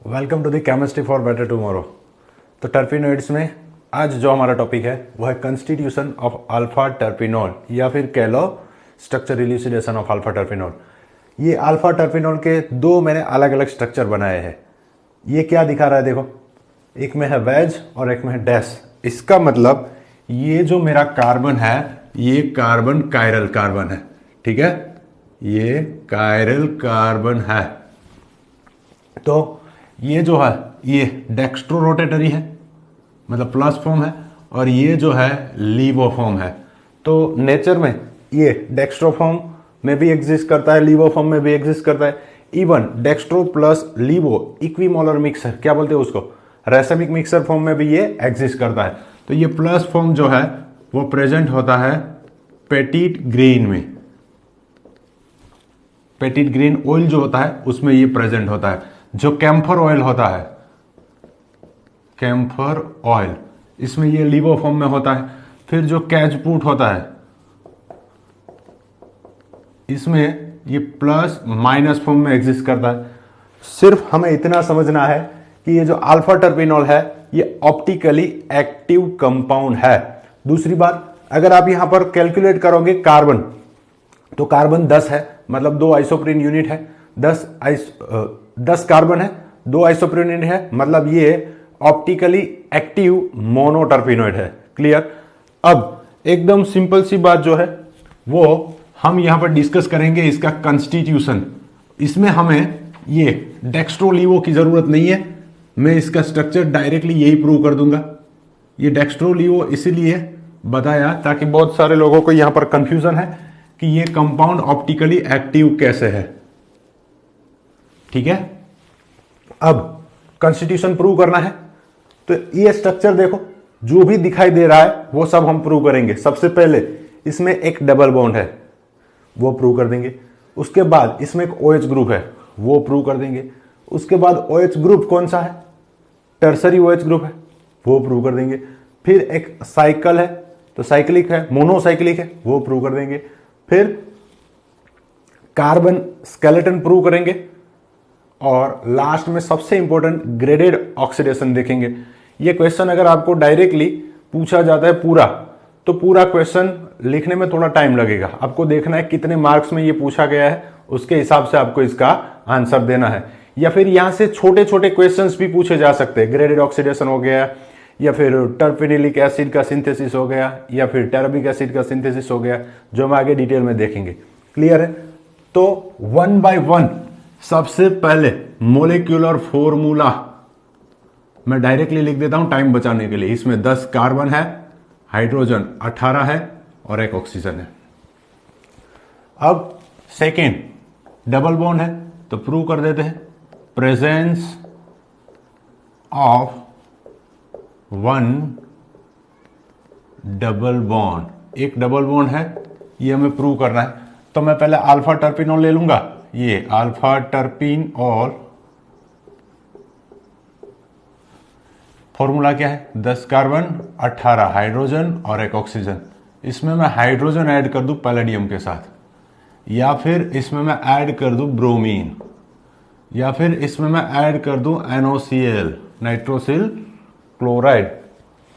Welcome to the chemistry for better tomorrow. तो terpenoids में आज जो हमारा टॉपिक है वो है कंस्टिट्यूशन ऑफ अल्फा टर्पिनोल या फिर कह लो स्ट्रक्चर इल्यूसिडेशन ऑफ अल्फा टर्पिनोल। ये अल्फा टर्पिनोल के दो मैंने अलग अलग स्ट्रक्चर बनाए हैं। ये क्या दिखा रहा है देखो, एक में है वेज और एक में है डैश। इसका मतलब ये जो मेरा कार्बन है ये कार्बन कायरल कार्बन है, ठीक है, ये कायरल कार्बन है। तो ये जो है ये डेक्स्ट्रो रोटेटरी है, मतलब प्लस फॉर्म है, और ये जो है लीवो फॉर्म है। तो नेचर में ये डेक्स्ट्रो फॉर्म में भी एग्जिस्ट करता है, लीवो फॉर्म में भी एग्जिस्ट करता है। Even dextro plus levo equimolar mixer, क्या बोलते हैं उसको, रेसमिक मिक्सर फॉर्म में भी ये एग्जिस्ट करता है। तो ये प्लस फॉर्म जो है वो प्रेजेंट होता है पेटिट ग्रीन में। पेटिट ग्रीन ऑयल जो होता है उसमें ये प्रेजेंट होता है। जो कैम्फर ऑयल होता है, कैम्फर ऑयल, इसमें ये लीवो फॉर्म में होता है। फिर जो कैचपूट होता है इसमें ये प्लस माइनस फॉर्म में एग्जिस्ट करता है। सिर्फ हमें इतना समझना है कि ये जो अल्फा टर्पिनोल है ये ऑप्टिकली एक्टिव कंपाउंड है। दूसरी बात, अगर आप यहां पर कैलकुलेट करोगे कार्बन, तो कार्बन 10 है, मतलब 2 आइसोप्रीन यूनिट है। 10 कार्बन है, 2 आइसोप्रीन यूनिट है, मतलब ये ऑप्टिकली एक्टिव मोनोटर्पिनोइड है। क्लियर। अब एकदम सिंपल सी बात जो है वो हम यहां पर डिस्कस करेंगे इसका कंस्टिट्यूशन। इसमें हमें ये डेक्स्ट्रोलीवो की जरूरत नहीं है, मैं इसका स्ट्रक्चर डायरेक्टली यही प्रूव कर दूंगा। ये डेक्स्ट्रोलीवो इसीलिए बताया ताकि बहुत सारे लोगों को यहां पर कंफ्यूजन है कि ये कंपाउंड ऑप्टिकली एक्टिव कैसे है, ठीक है। अब कंस्टिट्यूशन प्रूव करना है तो ये स्ट्रक्चर देखो, जो भी दिखाई दे रहा है वो सब हम प्रूव करेंगे। सबसे पहले इसमें एक डबल बॉन्ड है, वो प्रूव कर देंगे। उसके बाद इसमें एक OH ग्रुप है, वो प्रूव कर देंगे। उसके बाद OH ग्रुप कौन सा है, टर्सरी OH ग्रुप है, वो प्रूव कर देंगे। फिर एक साइकिल है, तो साइक्लिक है, मोनोसाइक्लिक है, वो प्रूव कर देंगे। फिर कार्बन स्केलेटन प्रूव करेंगे और लास्ट में सबसे इंपॉर्टेंट ग्रेडेड ऑक्सीडेशन देखेंगे। ये क्वेश्चन अगर आपको डायरेक्टली पूछा जाता है पूरा, तो पूरा क्वेश्चन लिखने में थोड़ा टाइम लगेगा। आपको देखना है कितने मार्क्स में ये पूछा गया है, उसके हिसाब से आपको इसका आंसर देना है। या फिर यहां से छोटे छोटे क्वेश्चंस भी पूछे जा सकते हैं। ग्रेडेड ऑक्सीडेशन हो गया, या फिर टर्पिनिलिक एसिड का सिंथेसिस हो गया, या फिर टर्बिक एसिड का सिंथेसिस हो गया, जो हम आगे डिटेल में देखेंगे। क्लियर है। तो 1 by 1 सबसे पहले मोलिक्यूलर फॉर्मूला मैं डायरेक्टली लिख देता हूं टाइम बचाने के लिए। इसमें 10 कार्बन है, हाइड्रोजन 18 है और एक ऑक्सीजन है। अब सेकेंड डबल बॉन्ड है, तो प्रूव कर देते हैं। प्रेजेंस ऑफ 1 डबल बॉन्ड, एक डबल बॉन्ड है, ये हमें प्रूव करना है। तो मैं पहले अल्फा टर्पिनोल ले लूंगा, ये अल्फा टर्पिनोल, फॉर्मूला क्या है, 10 कार्बन 18 हाइड्रोजन और एक ऑक्सीजन। इसमें मैं हाइड्रोजन ऐड कर दूं पैलेडियम के साथ, या फिर इसमें मैं ऐड कर दूं ब्रोमीन, या फिर इसमें मैं ऐड कर दूं NaOCl नाइट्रोसिल क्लोराइड,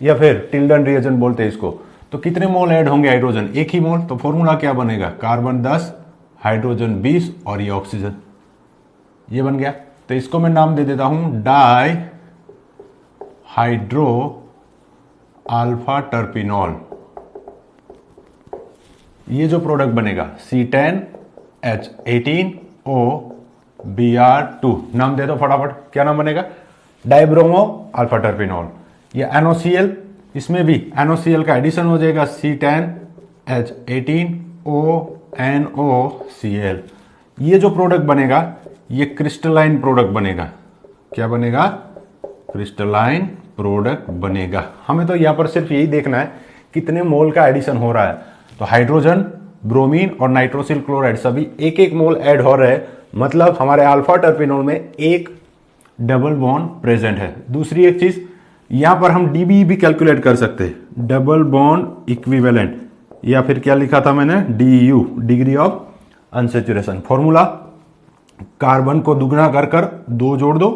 या फिर टिल्डन रिएजेंट बोलते हैं इसको। तो कितने मोल ऐड होंगे हाइड्रोजन, एक ही मोल। तो फॉर्मूला क्या बनेगा, कार्बन 10 हाइड्रोजन 20 और ये ऑक्सीजन, ये बन गया। तो इसको मैं नाम दे देता हूं डाई हाइड्रो अल्फा टर्पिनोल। ये जो प्रोडक्ट बनेगा C10H18O Br2, नाम दे दो फटाफट, क्या नाम बनेगा, डाइब्रोमो अल्फा टर्पिनोल। ये NaOCl, इसमें भी NaOCl का एडिशन हो जाएगा C10H18ONOCl। ये जो प्रोडक्ट बनेगा ये क्रिस्टलाइन प्रोडक्ट बनेगा। क्या बनेगा, क्रिस्टलाइन प्रोडक्ट बनेगा। हमें तो यहां पर सिर्फ यही देखना है कितने मोल का एडिशन हो रहा है। तो हाइड्रोजन, ब्रोमीन और नाइट्रोसिल क्लोराइड सभी एक एक मोल ऐड हो रहे हैं, मतलब हमारे अल्फा टर्पिनोल में एक डबल बॉन्ड प्रेजेंट है। दूसरी एक चीज, यहां पर हम डीबी भी कैलकुलेट कर सकते हैं, डबल बॉन्ड इक्विवेलेंट, या फिर क्या लिखा था मैंने, DU, degree of unsaturation. Formula carbon को दुगना कर 2 जोड़ दो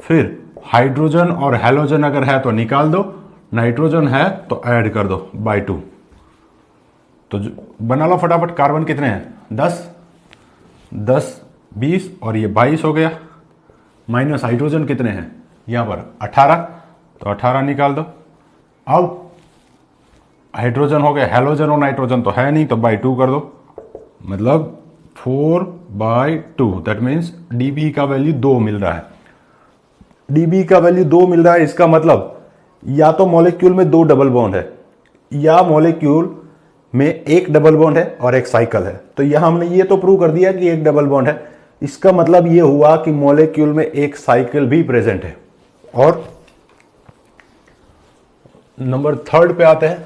फिर हाइड्रोजन और हेलोजन अगर है तो निकाल दो, नाइट्रोजन है तो ऐड कर दो बाय 2। तो बना लो फटाफट। कार्बन कितने हैं 10, 10 20 और ये 22 हो गया। माइनस हाइड्रोजन कितने हैं यहां पर 18, तो 18 निकाल दो। अब हाइड्रोजन हो गया, हेलोजन और नाइट्रोजन तो है नहीं, तो बाय 2 कर दो, मतलब 4/2। दैट मीन्स डीबी का वैल्यू 2 मिल रहा है। डीबी का वैल्यू 2 मिल रहा है, इसका मतलब या तो मॉलिक्यूल में 2 डबल बॉन्ड है या मॉलिक्यूल में एक डबल बॉन्ड है और एक साइकिल है। तो यहां हमने ये तो प्रूव कर दिया कि एक डबल बॉन्ड है, इसका मतलब ये हुआ कि मॉलिक्यूल में एक साइकिल भी प्रेजेंट है। और नंबर 3 पे आते हैं,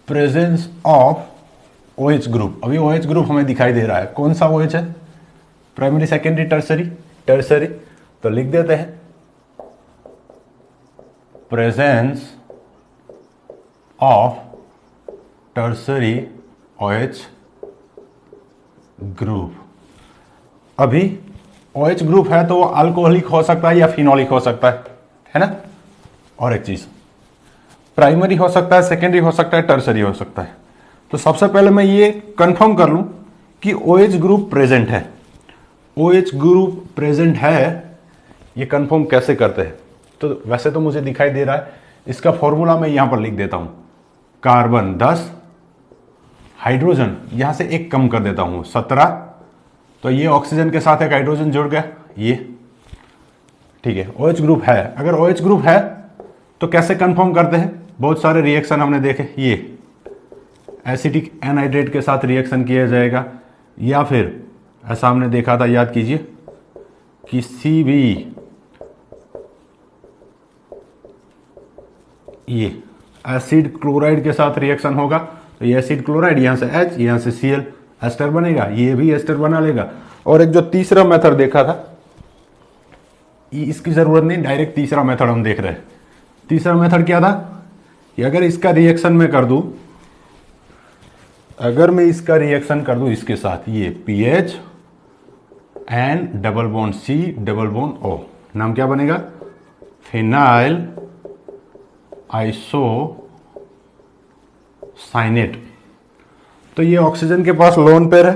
प्रेजेंस ऑफ OH ग्रुप। अभी OH ग्रुप हमें दिखाई दे रहा है, कौन सा OH है, प्राइमरी सेकेंडरी टर्सरी, टर्सरी। तो लिख देते हैं presence of tertiary OH group. अभी OH ग्रुप है तो वो अल्कोहलिक हो सकता है या फिनोलिक हो सकता है ना। और एक चीज, प्राइमरी हो सकता है, सेकेंडरी हो सकता है, टर्सरी हो सकता है। तो सबसे पहले मैं ये कंफर्म कर लूं कि OH ग्रुप प्रेजेंट है। OH ग्रुप प्रेजेंट है, ये कंफर्म कैसे करते हैं। तो वैसे तो मुझे दिखाई दे रहा है, इसका फॉर्मूला मैं यहां पर लिख देता हूं। कार्बन 10, हाइड्रोजन यहां से एक कम कर देता हूं 17, तो ये ऑक्सीजन के साथ एक हाइड्रोजन जुड़ गया, ये ठीक है। OH ग्रुप है। अगर OH ग्रुप है तो कैसे कंफर्म करते हैं, बहुत सारे रिएक्शन हमने देखे, ये एसिटिक एनहाइड्रेट के साथ रिएक्शन किया जाएगा, या फिर ऐसा हमने देखा था, याद कीजिए, किसी भी ये एसिड क्लोराइड के साथ रिएक्शन होगा, तो ये एसिड क्लोराइड यहां से H, यहां से Cl, एस्टर बनेगा, ये भी एस्टर बना लेगा। और एक जो तीसरा मेथड देखा था, इसकी जरूरत नहीं, डायरेक्ट तीसरा मेथड हम देख रहे हैं। तीसरा मेथड क्या था कि अगर इसका रिएक्शन में कर दूं, अगर मैं इसका रिएक्शन कर दूं इसके साथ, ये PH and double bond C double bond O, नाम क्या बनेगा, फिनाइल आइसोसाइनेट। तो ये ऑक्सीजन के पास लोन पेयर है,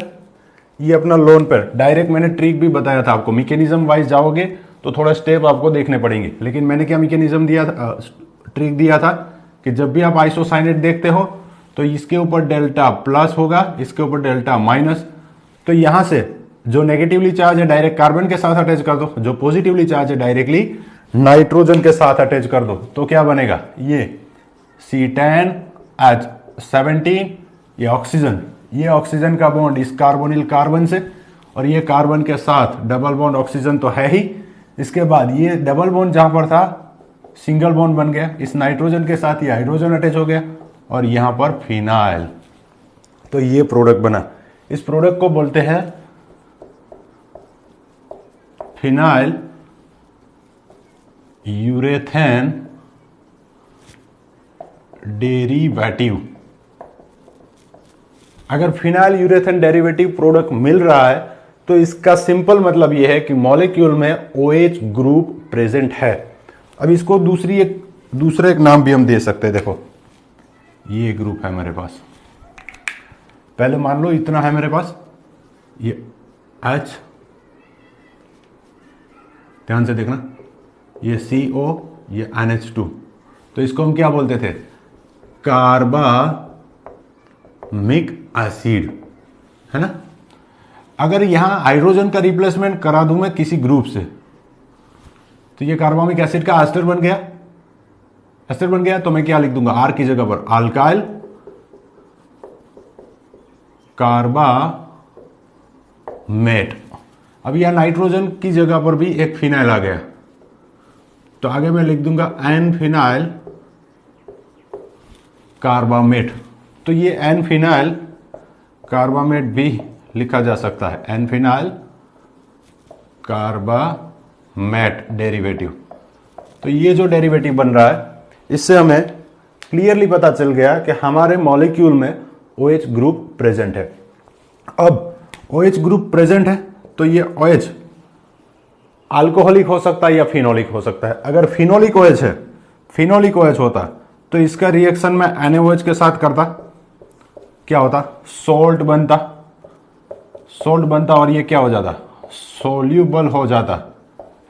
ये अपना लोन पेयर। डायरेक्ट मैंने ट्रिक भी बताया था आपको, मैकेनिज्म वाइज जाओगे तो थोड़ा स्टेप आपको देखने पड़ेंगे, लेकिन मैंने क्या मैकेनिज्म दिया था, ट्रिक दिया था कि जब भी आप आइसोसाइनेट देखते हो तो इसके ऊपर डेल्टा प्लस होगा, इसके ऊपर डेल्टा माइनस। तो यहां से जो नेगेटिवली चार्ज है डायरेक्ट कार्बन के साथ अटैच कर दो, जो पॉजिटिवली चार्ज है डायरेक्टली नाइट्रोजन के साथ अटैच कर दो, तो क्या बनेगा, ये C10H17, ये ऑक्सीजन का बॉन्ड इस कार्बोनिल कार्बन से, और ये कार्बन के साथ डबल बॉन्ड ऑक्सीजन तो है ही। इसके बाद ये डबल बॉन्ड जहां पर था सिंगल बॉन्ड बन गया, इस नाइट्रोजन के साथ ये हाइड्रोजन अटैच हो गया, और यहां पर फिनाइल। तो ये प्रोडक्ट बना। इस प्रोडक्ट को बोलते हैं फिनाइल यूरेथेन डेरिवेटिव। अगर फिनाइल यूरेथेन डेरिवेटिव प्रोडक्ट मिल रहा है तो इसका सिंपल मतलब यह है कि मॉलिक्यूल में OH ग्रुप प्रेजेंट है। अब इसको दूसरा एक नाम भी हम दे सकते हैं। देखो ये ग्रुप है मेरे पास, पहले मान लो इतना है मेरे पास, ये H, ध्यान से देखना, ये CO, ये NH2, तो इसको हम क्या बोलते थे, कार्बामिक एसिड, है ना। अगर यहां हाइड्रोजन का रिप्लेसमेंट करा दूं मैं किसी ग्रुप से, तो ये कार्बामिक एसिड का एस्टर बन गया, तो मैं क्या लिख दूंगा, R की जगह पर अल्काइल कार्बामेट। अब यहां नाइट्रोजन की जगह पर भी एक फिनाइल आ गया, तो आगे मैं लिख दूंगा N फिनाइल कार्बामेट। तो ये N फिनाइल कार्बामेट भी लिखा जा सकता है, N फिनाइल कार्बामेट डेरिवेटिव। तो ये जो डेरिवेटिव बन रहा है, इससे हमें क्लियरली पता चल गया कि हमारे मॉलिक्यूल में OH ग्रुप प्रेजेंट है। अब OH ग्रुप प्रेजेंट है तो ये OH अल्कोहलिक हो सकता है या फिनोलिक हो सकता है। अगर फिनोलिक OH है, फिनोलिक OH होता तो इसका रिएक्शन में NaOH के साथ करता, क्या होता, सोल्ट बनता, सोल्ट बनता और ये क्या हो जाता, सोल्यूबल हो जाता,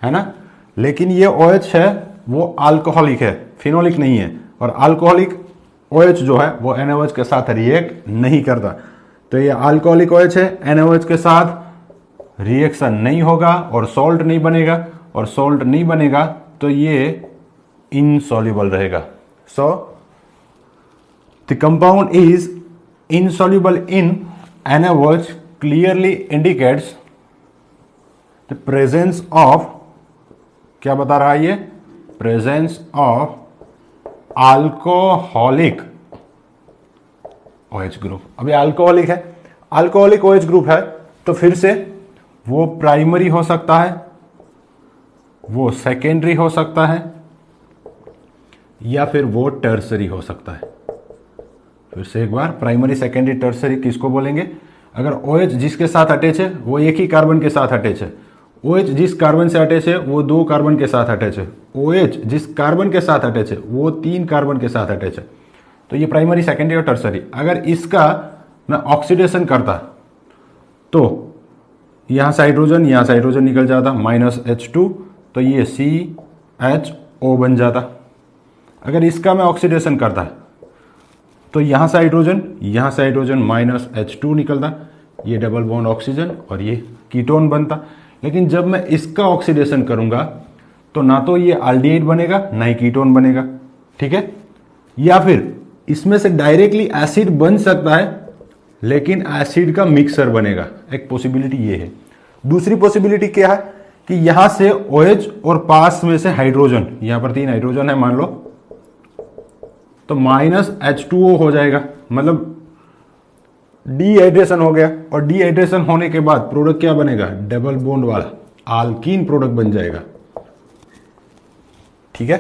है ना। लेकिन ये OH है वो अल्कोहलिक है, फिनोलिक नहीं है, और अल्कोहलिक OH जो है वो NaOH के साथ रिएक्ट नहीं करता। तो ये अल्कोहलिक OH है, NaOH के साथ रिएक्शन नहीं होगा और सॉल्ट नहीं बनेगा, और सॉल्ट नहीं बनेगा तो ये इनसॉल्युबल रहेगा। So the compound is insoluble in NaOH clearly indicates the presence of, क्या बता रहा है ये, presence of alcoholic OH group. अभी अल्कोहलिक है, अल्कोहलिक OH ग्रुप है तो फिर से वो प्राइमरी हो सकता है, वो सेकेंडरी हो सकता है, या फिर वो टर्सरी हो सकता है। फिर से एक बार, प्राइमरी सेकेंडरी टर्सरी किसको बोलेंगे, अगर OH जिसके साथ अटैच है वो एक ही कार्बन के साथ अटैच है, OH जिस कार्बन से अटैच है वो 2 कार्बन के साथ अटैच है, OH जिस कार्बन के साथ अटैच है वो 3 कार्बन के साथ अटैच है, तो ये प्राइमरी सेकेंडरी और टर्सरी। अगर इसका मैं ऑक्सीडेशन करता तो यहाँ से हाइड्रोजन निकल जाता, -H2, तो ये CHO बन जाता। अगर इसका मैं ऑक्सीडेशन करता तो यहाँ से हाइड्रोजन -H2 निकलता, ये डबल बॉन्ड ऑक्सीजन और ये कीटोन बनता। लेकिन जब मैं इसका ऑक्सीडेशन करूंगा तो ना तो ये एल्डिहाइड बनेगा ना ही कीटोन बनेगा, ठीक है। या फिर इसमें से डायरेक्टली एसिड बन सकता है लेकिन एसिड का मिक्सर बनेगा, एक पॉसिबिलिटी ये है। दूसरी पॉसिबिलिटी क्या है कि यहां से OH और पास में से हाइड्रोजन, यहां पर 3 हाइड्रोजन है मान लो, तो -H2O हो जाएगा, मतलब डिहाइड्रेशन हो गया, और डिहाइड्रेशन होने के बाद प्रोडक्ट क्या बनेगा, डबल बॉन्ड वाला आल्कीन प्रोडक्ट बन जाएगा, ठीक है।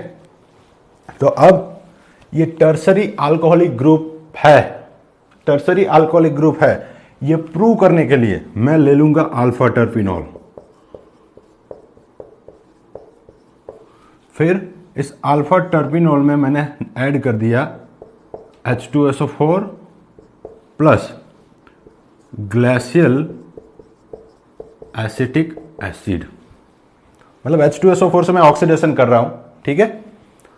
तो अब ये टर्सरी अल्कोहलिक ग्रुप है, टर्सरी अल्कोहलिक ग्रुप है। ये प्रूव करने के लिए मैं ले लूंगा अल्फा टर्पिनॉल, फिर इस अल्फा टर्पिनॉल में मैंने ऐड कर दिया H2SO4 plus glacial acetic acid, मतलब H2SO4 से मैं ऑक्सीडेशन कर रहा हूं, ठीक है।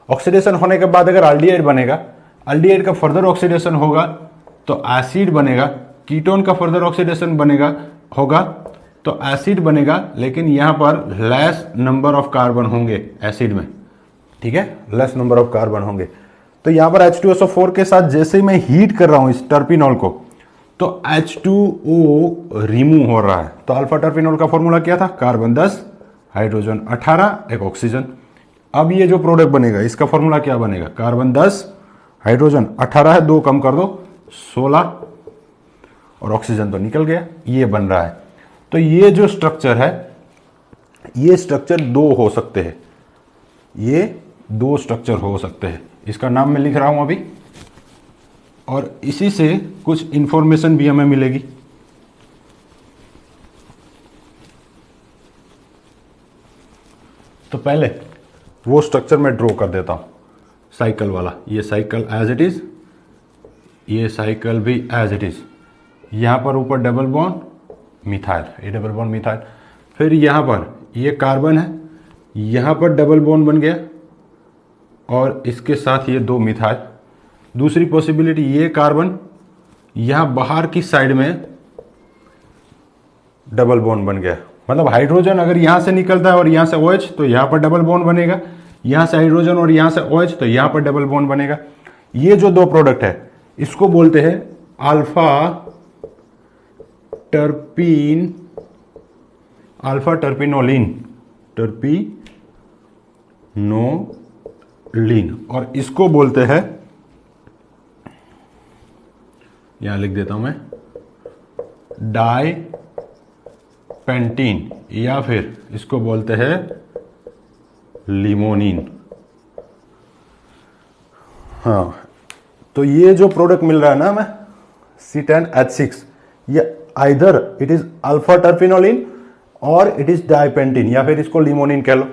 ऑक्सीडेशन होने के बाद अगर एल्डिहाइड बनेगा, एल्डिहाइड का फर्दर ऑक्सीडेशन होगा तो एसिड बनेगा, कीटोन का फर्दर ऑक्सीडेशन होगा तो एसिड बनेगा, लेकिन यहां पर लेस नंबर ऑफ कार्बन होंगे एसिड में, ठीक है, लेस नंबर ऑफ कार्बन होंगे। तो यहां पर H2SO4 के साथ जैसे ही मैं हीट कर रहा हूं इस टर्पिनॉल को तो H2O रिमूव हो रहा है। तो अल्फा टर्पिनॉल का फॉर्मूला क्या था, कार्बन 10 हाइड्रोजन 18 एक ऑक्सीजन। अब ये जो प्रोडक्ट बनेगा इसका फॉर्मूला क्या बनेगा, कार्बन 10 हाइड्रोजन 18 है, 2 कम कर दो 16 और ऑक्सीजन तो निकल गया, ये बन रहा है। तो ये जो स्ट्रक्चर है, ये स्ट्रक्चर 2 हो सकते हैं, ये 2 स्ट्रक्चर हो सकते हैं। इसका नाम मैं लिख रहा हूं अभी, और इसी से कुछ इंफॉर्मेशन भी हमें मिलेगी। तो पहले वो स्ट्रक्चर मैं ड्रॉ कर देता हूं, साइकिल वाला, ये साइकिल एज इट इज, ये साइकिल भी एज इट इज। यहां पर ऊपर डबल बॉन्ड मिथाइल, ये डबल बॉन्ड मिथाइल, फिर यहां पर ये कार्बन है, यहां पर डबल बॉन्ड बन गया और इसके साथ ये 2 मिथाइल। दूसरी पॉसिबिलिटी, ये कार्बन यहां बाहर की साइड में डबल बॉन्ड बन गया, मतलब हाइड्रोजन अगर यहां से निकलता है और यहां से OH तो यहां पर डबल बॉन्ड बनेगा, यहां से हाइड्रोजन और यहां से OH तो यहां पर डबल बॉन्ड बनेगा। ये जो 2 प्रोडक्ट है इसको बोलते हैं अल्फा टर्पिनोलिन, और इसको बोलते हैं, यहां लिख देता हूं मैं, डाइपेंटीन, या फिर इसको बोलते हैं लिमोनिन। हाँ, तो ये जो प्रोडक्ट मिल रहा है ना हमें C10H6, ये आइदर इट इज अल्फा टर्पिनोलिन और इट इज डाइपेंटीन या फिर इसको लिमोनिन कह लो।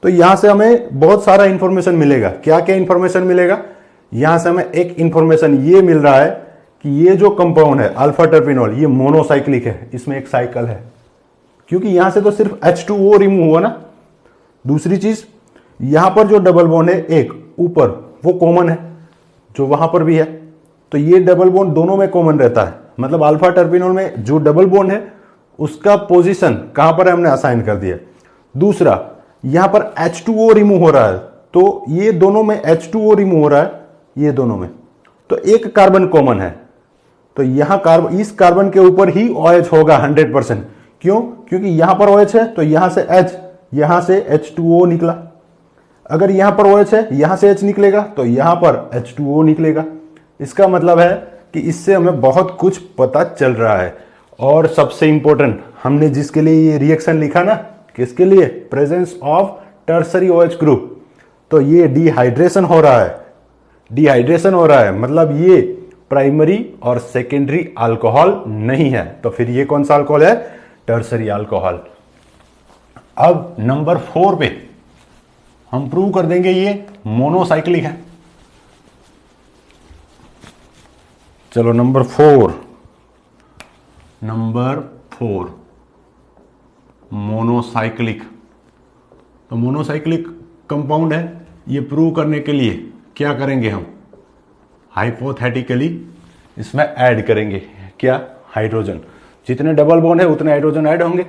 तो यहां से हमें बहुत सारा इंफॉर्मेशन मिलेगा। क्या क्या इंफॉर्मेशन मिलेगा? यहां से हमें एक इंफॉर्मेशन ये मिल रहा है कि ये जो कंपाउंड है अल्फा टर्पिनॉल ये मोनोसाइक्लिक है, इसमें एक साइकिल है, क्योंकि यहां से तो सिर्फ H2O रिमूव हुआ ना। दूसरी चीज, यहां पर जो डबल बॉन्ड है एक ऊपर वो कॉमन है, जो वहां पर भी है, तो ये डबल बॉन्ड दोनों में कॉमन रहता है। मतलब अल्फा टर्पिनॉल में जो डबल बॉन्ड है उसका पोजीशन कहां पर है हमने असाइन कर दिया। दूसरा, यहां पर H2O रिमूव हो रहा है, तो ये दोनों में H2O रिमूव हो रहा है, ये दोनों में, तो एक कार्बन कॉमन है, तो यहां कार्बन, इस कार्बन के ऊपर ही OH होगा 100%। क्यों? क्योंकि यहां पर OH है तो यहां से H, यहां से H2O निकला। अगर यहां पर OH है, यहां से H निकलेगा तो यहां पर H2O निकलेगा। इसका मतलब है कि इससे हमें बहुत कुछ पता चल रहा है। और सबसे इंपॉर्टेंट, हमने जिसके लिए ये रिएक्शन लिखा ना, किसके लिए? Presence of tertiary OH group, तो ये डिहाइड्रेशन हो रहा है। डिहाइड्रेशन हो रहा है मतलब ये प्राइमरी और सेकेंडरी अल्कोहल नहीं है। तो फिर ये कौन सा अल्कोहल है? Tertiary alcohol. अब नंबर 4 पे हम प्रूव कर देंगे ये मोनोसाइक्लिक है। चलो नंबर 4 मोनोसाइक्लिक। तो मोनोसाइक्लिक कंपाउंड है, ये प्रूव करने के लिए क्या करेंगे हम? हाइपोथेटिकली इसमें ऐड करेंगे क्या? हाइड्रोजन। जितने डबल बॉन्ड है उतने हाइड्रोजन ऐड होंगे।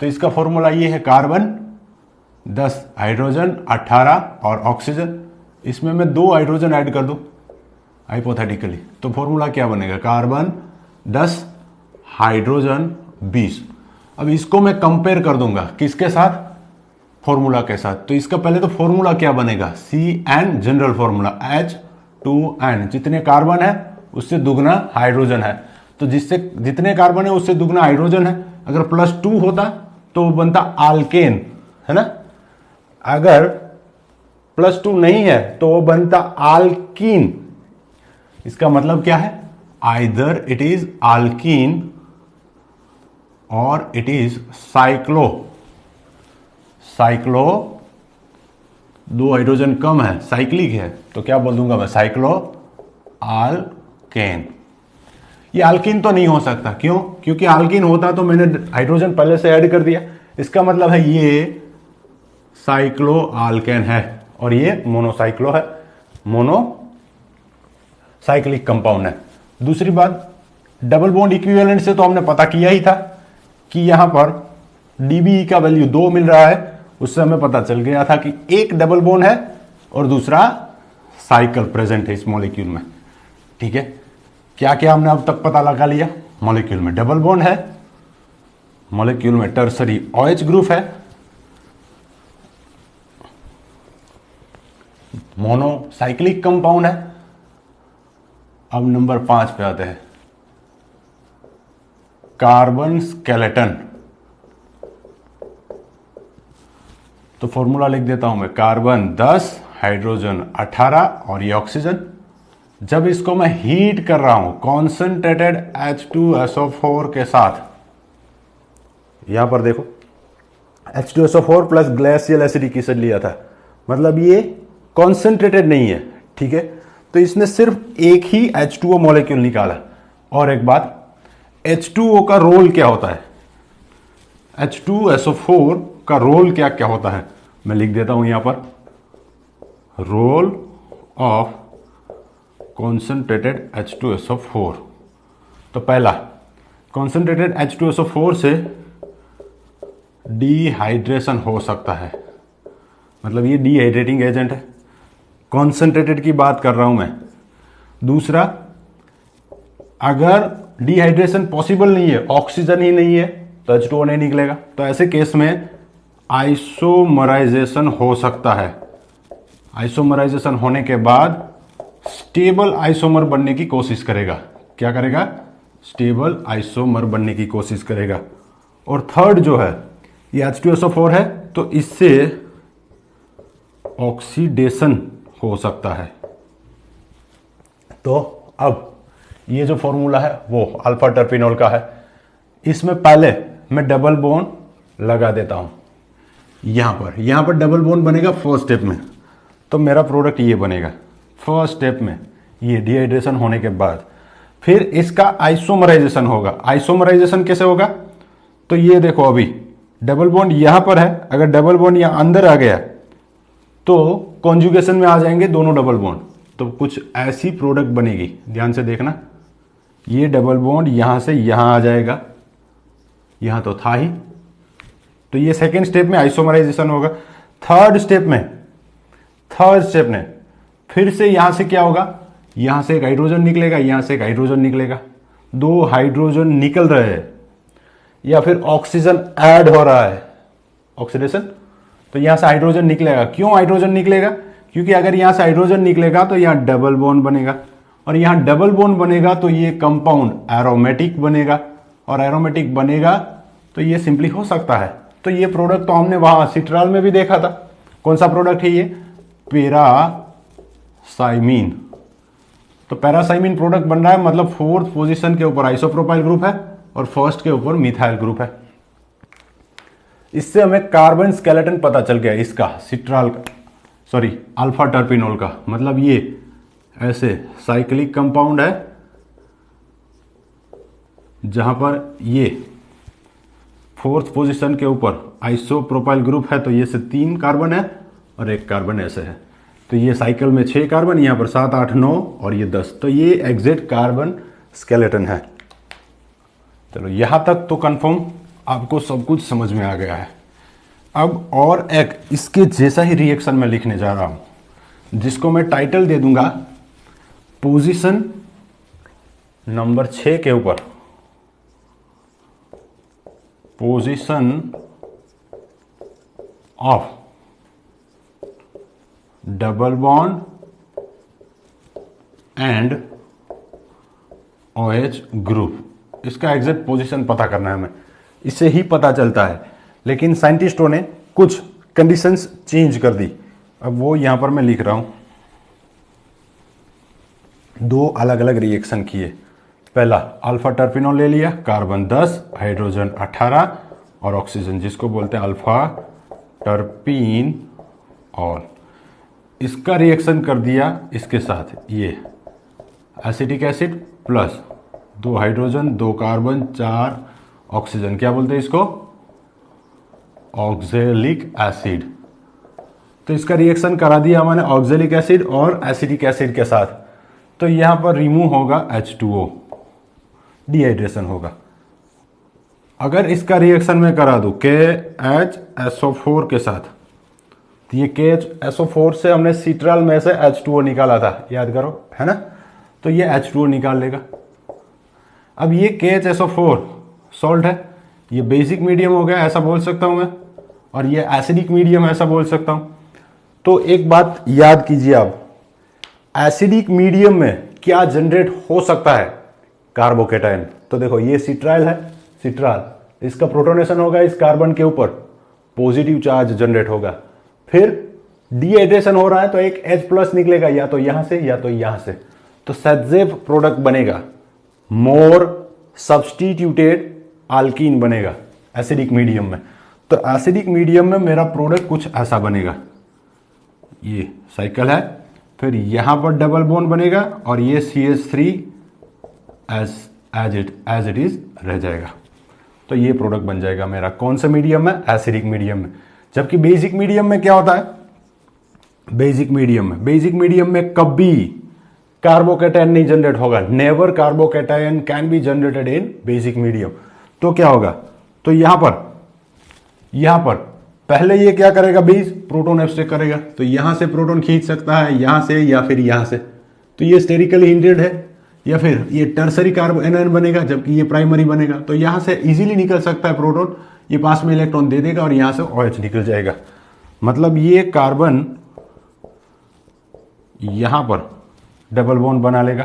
तो इसका फॉर्मूला ये है, कार्बन 10 हाइड्रोजन 18 और ऑक्सीजन, इसमें मैं 2 हाइड्रोजन ऐड कर दूं हाइपोथेटिकली, तो फॉर्मूला क्या बनेगा? Carbon 10 hydrogen 20। अब इसको मैं कंपेयर कर दूंगा किसके साथ? फॉर्मूला के साथ। तो इसका पहले तो फॉर्मूला क्या बनेगा? CN, general formula H2N। जितने कार्बन है उससे दुगना हाइड्रोजन है, तो जिससे जितने कार्बन है उससे दुगना हाइड्रोजन है। अगर +2 होता तो वो बनता आल्केन, है ना। अगर +2 नहीं है तो वो बनता आल्कीन। इसका मतलब क्या है? आइदर इट इज आल्कीन और इट इज साइक्लो। 2 हाइड्रोजन कम है, साइक्लिक है, तो क्या बोल दूंगा मैं? Cyclo Alcaine. ये आल्कीन तो नहीं हो सकता, क्यों? क्योंकि आल्कीन होता तो मैंने हाइड्रोजन पहले से ऐड कर दिया। इसका मतलब है ये साइक्लो आल्केन है और ये मोनोसाइक्लो है, मोनोसाइक्लिक कंपाउंड है। दूसरी बात, डबल बॉन्ड इक्विवेलेंट से तो हमने पता किया ही था कि यहां पर DBE का वैल्यू 2 मिल रहा है। उससे हमें पता चल गया था कि एक डबल बॉन्ड है और दूसरा साइकिल प्रेजेंट है इस मॉलिक्यूल में। ठीक है, क्या क्या हमने अब तक पता लगा लिया? मॉलिक्यूल में डबल बॉन्ड है, मॉलिक्यूल में टर्सरी OH ग्रुप है, मोनोसाइक्लिक कंपाउंड है। अब नंबर 5 पे आते हैं, कार्बन स्केलेटन। तो फॉर्मूला लिख देता हूं मैं, कार्बन 10 हाइड्रोजन 18 और ये ऑक्सीजन। जब इसको मैं हीट कर रहा हूं कॉन्सेंट्रेटेड H2SO4 के साथ, यहां पर देखो H2SO4 plus glacial acidic acid लिया था, मतलब ये कॉन्सेंट्रेटेड नहीं है। ठीक है, तो इसने सिर्फ एक ही H2O मॉलिक्यूल निकाला। और एक बात, H2O का रोल क्या होता है? H2SO4 का रोल क्या क्या होता है मैं लिख देता हूं यहां पर, रोल ऑफ कॉन्सेंट्रेटेड H2SO4। तो पहला, कॉन्सेंट्रेटेड H2SO4 से डिहाइड्रेशन हो सकता है, मतलब ये डिहाइड्रेटिंग एजेंट है, कॉन्सेंट्रेटेड की बात कर रहा हूं मैं। दूसरा, अगर डिहाइड्रेशन पॉसिबल नहीं है, ऑक्सीजन ही नहीं है, तो H2O नहीं निकलेगा, तो ऐसे केस में आइसोमराइजेशन हो सकता है। आइसोमराइजेशन होने के बाद स्टेबल आइसोमर बनने की कोशिश करेगा। क्या करेगा? स्टेबल आइसोमर बनने की कोशिश करेगा। और थर्ड जो है, ये H2SO4 है, तो इससे ऑक्सीडेशन हो सकता है। तो अब ये जो फॉर्मूला है वो अल्फा टर्पिनॉल का है। इसमें पहले मैं डबल बॉन्ड लगा देता हूं यहां पर डबल बॉन्ड बनेगा फर्स्ट स्टेप में, तो मेरा प्रोडक्ट ये बनेगा फर्स्ट स्टेप में, ये डिहाइड्रेशन होने के बाद। फिर इसका आइसोमराइजेशन होगा। आइसोमराइजेशन कैसे होगा, तो ये देखो अभी डबल बॉन्ड यहां पर है, अगर डबल बॉन्ड यहां अंदर आ गया तो कॉन्जुगेशन में आ जाएंगे दोनों डबल बॉन्ड, तो कुछ ऐसी प्रोडक्ट बनेगी। ध्यान से देखना, ये डबल बॉन्ड यहां से यहां आ जाएगा, यहां तो था ही, तो ये सेकेंड स्टेप में आइसोमराइजेशन होगा। थर्ड स्टेप में फिर से यहां से क्या होगा, यहां से एक हाइड्रोजन निकलेगा, यहां से एक हाइड्रोजन निकलेगा, दो हाइड्रोजन निकल रहे हैं, या फिर ऑक्सीजन ऐड हो रहा है, ऑक्सीडेशन, तो यहां से हाइड्रोजन निकलेगा। क्यों हाइड्रोजन निकलेगा, क्योंकि अगर यहां से हाइड्रोजन निकलेगा तो यहां डबल बॉन्ड बनेगा, और यहां डबल बॉन्ड बनेगा तो ये कंपाउंड एरोमेटिक बनेगा, और एरोमेटिक बनेगा तो ये सिंपली हो सकता है। तो ये प्रोडक्ट तो हमने वहां सिट्राल में भी देखा था। कौन सा प्रोडक्ट है ये, पैरासाइमिन। तो पैरासाइमिन प्रोडक्ट बन रहा है, मतलब फोर्थ पोजीशन के ऊपर आइसोप्रोपाइल ग्रुप है और फर्स्ट के ऊपर मिथाइल ग्रुप है। इससे हमें कार्बन स्केलेटन पता चल गया इसका, सिट्राल का, सॉरी अल्फा टर्पिनोल का। मतलब ये ऐसे साइक्लिक कंपाउंड है जहां पर ये फोर्थ पोजीशन के ऊपर आइसोप्रोपाइल ग्रुप है, तो ये से 3 कार्बन है और 1 कार्बन ऐसे है, तो ये साइकिल में 6 कार्बन, यहां पर 7, 8, 9 और ये 10, तो ये एग्जैक्ट कार्बन स्केलेटन है। चलो यहां तक तो कंफर्म आपको सब कुछ समझ में आ गया है। अब और एक इसके जैसा ही रिएक्शन मैं लिखने जा रहा हूं, जिसको मैं टाइटल दे दूंगा पोजीशन नंबर 6 के ऊपर, position of double bond and OH group. इसका एग्जैक्ट पोजीशन पता करना है हमें, इससे ही पता चलता है, लेकिन साइंटिस्टों ने कुछ कंडीशंस चेंज कर दी। अब वो यहां पर मैं लिख रहा हूं, 2 अलग अलग रिएक्शन किए। पहला अल्फा टर्पिनोल ले लिया, कार्बन 10, हाइड्रोजन 18 और ऑक्सीजन, जिसको बोलते हैं अल्फा टर्पिनॉल। इसका रिएक्शन कर दिया इसके साथ, ये acetic acid plus 2 hydrogen 2 carbon 4 oxygen, क्या बोलते हैं इसको, ऑक्जेलिक एसिड। तो इसका रिएक्शन करा दिया मैंने ऑक्जेलिक एसिड और एसिटिक एसिड के साथ, तो यहां पर रिमूव होगा H2O, डिहाइड्रेशन होगा। अगर इसका रिएक्शन में करा दूं KHSO4 के साथ, तो ये KHSO4 से हमने सिट्राल में से H2O निकाला था, याद करो, है ना, तो ये H2O निकाल लेगा। अब ये KHSO4 सॉल्ट है, ये बेसिक मीडियम हो गया, ऐसा बोल सकता हूं मैं, और ये एसिडिक मीडियम ऐसा बोल सकता हूं। तो एक बात याद कीजिए आप, एसिडिक मीडियम में क्या जनरेट हो सकता है, कार्बोकेटायन। तो देखो ये सिट्राइल है, सिट्राल, इसका प्रोटोनेशन होगा इस कार्बन के ऊपर, पॉजिटिव चार्ज जनरेट होगा। फिर डिहाइड्रेशन हो रहा है तो एक H+ निकलेगा, या तो यहां से या तो यहां से, तो सजेफ प्रोडक्ट बनेगा, मोर सब्सटीट्यूटेड आल्कीन बनेगा एसिडिक मीडियम में। तो एसिडिक मीडियम में मेरा प्रोडक्ट कुछ ऐसा बनेगा, ये साइकिल है, फिर यहां पर डबल बॉन्ड बनेगा और ये CH3 एज इट इज रह जाएगा। तो ये प्रोडक्ट बन जाएगा मेरा, कौन सा मीडियम में, एसिडिक मीडियम में। जबकि बेसिक मीडियम में क्या होता है, बेसिक मीडियम में कभी कार्बोकेटायन नहीं जनरेट होगा, never carbocation can be generated in basic medium. तो क्या होगा, तो यहां पर पहले ये क्या करेगा, बेस प्रोटॉन एब्स्ट्रैक्ट करेगा, तो यहां से प्रोटॉन खींच सकता है, यहां से या फिर यहां से, तो ये स्टेरिकली हिंडेड है, या फिर ये टर्सरी कार्बोनायन बनेगा जबकि ये प्राइमरी बनेगा, तो यहां से इजीली निकल सकता है प्रोटॉन, ये पास में इलेक्ट्रॉन दे देगा और यहां से OH निकल जाएगा। मतलब ये कार्बन यहां पर डबल बॉन्ड बना लेगा,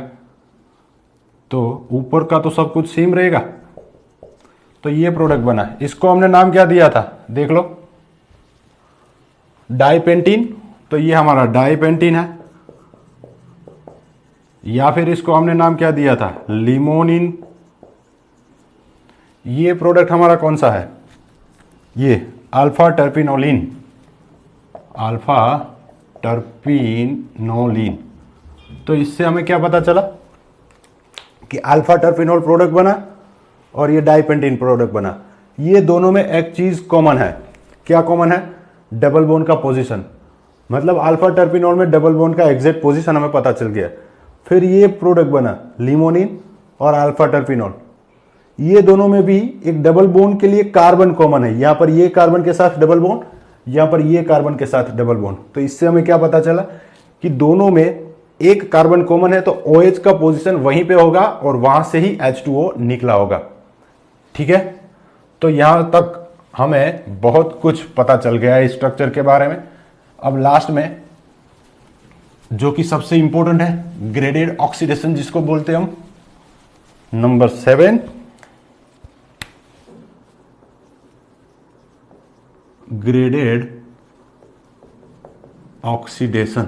तो ऊपर का तो सब कुछ सेम रहेगा। तो ये प्रोडक्ट बना, इसको हमने नाम क्या दिया था, देख लो, डाइपेंटीन। तो ये हमारा डाइपेंटीन है, या फिर इसको हमने नाम क्या दिया था, लिमोनिन। ये प्रोडक्ट हमारा कौन सा है, ये अल्फा टर्पिनोलिन, अल्फा टर्पिनोलिन। तो इससे हमें क्या पता चला कि अल्फा टर्पिनोल प्रोडक्ट बना और ये डाइपेंटीन प्रोडक्ट बना। ये दोनों में एक चीज कॉमन है। क्या कॉमन है? डबल बॉन्ड का पोजीशन। मतलब अल्फा टर्पिनोल में डबल बॉन्ड का एग्जैक्ट पोजीशन हमें पता चल गया। फिर ये प्रोडक्ट बना लिमोनिन और अल्फा टर्पिनोल। ये दोनों में भी एक डबल बॉन्ड के लिए कार्बन कॉमन है। यहां पर ये कार्बन के साथ डबल बॉन्ड, यहां पर ये कार्बन के साथ डबल बॉन्ड। तो इससे हमें क्या पता चला कि दोनों में एक कार्बन कॉमन है, तो OH का पोजीशन वहीं पे होगा और वहां से ही H2O निकला होगा। ठीक है, तो यहां तक हमें बहुत कुछ पता चल गया है स्ट्रक्चर के बारे में। अब लास्ट में जो कि सबसे इंपॉर्टेंट है, ग्रेडेड ऑक्सीडेशन जिसको बोलते हैं हम, नंबर 7, ग्रेडेड ऑक्सीडेशन।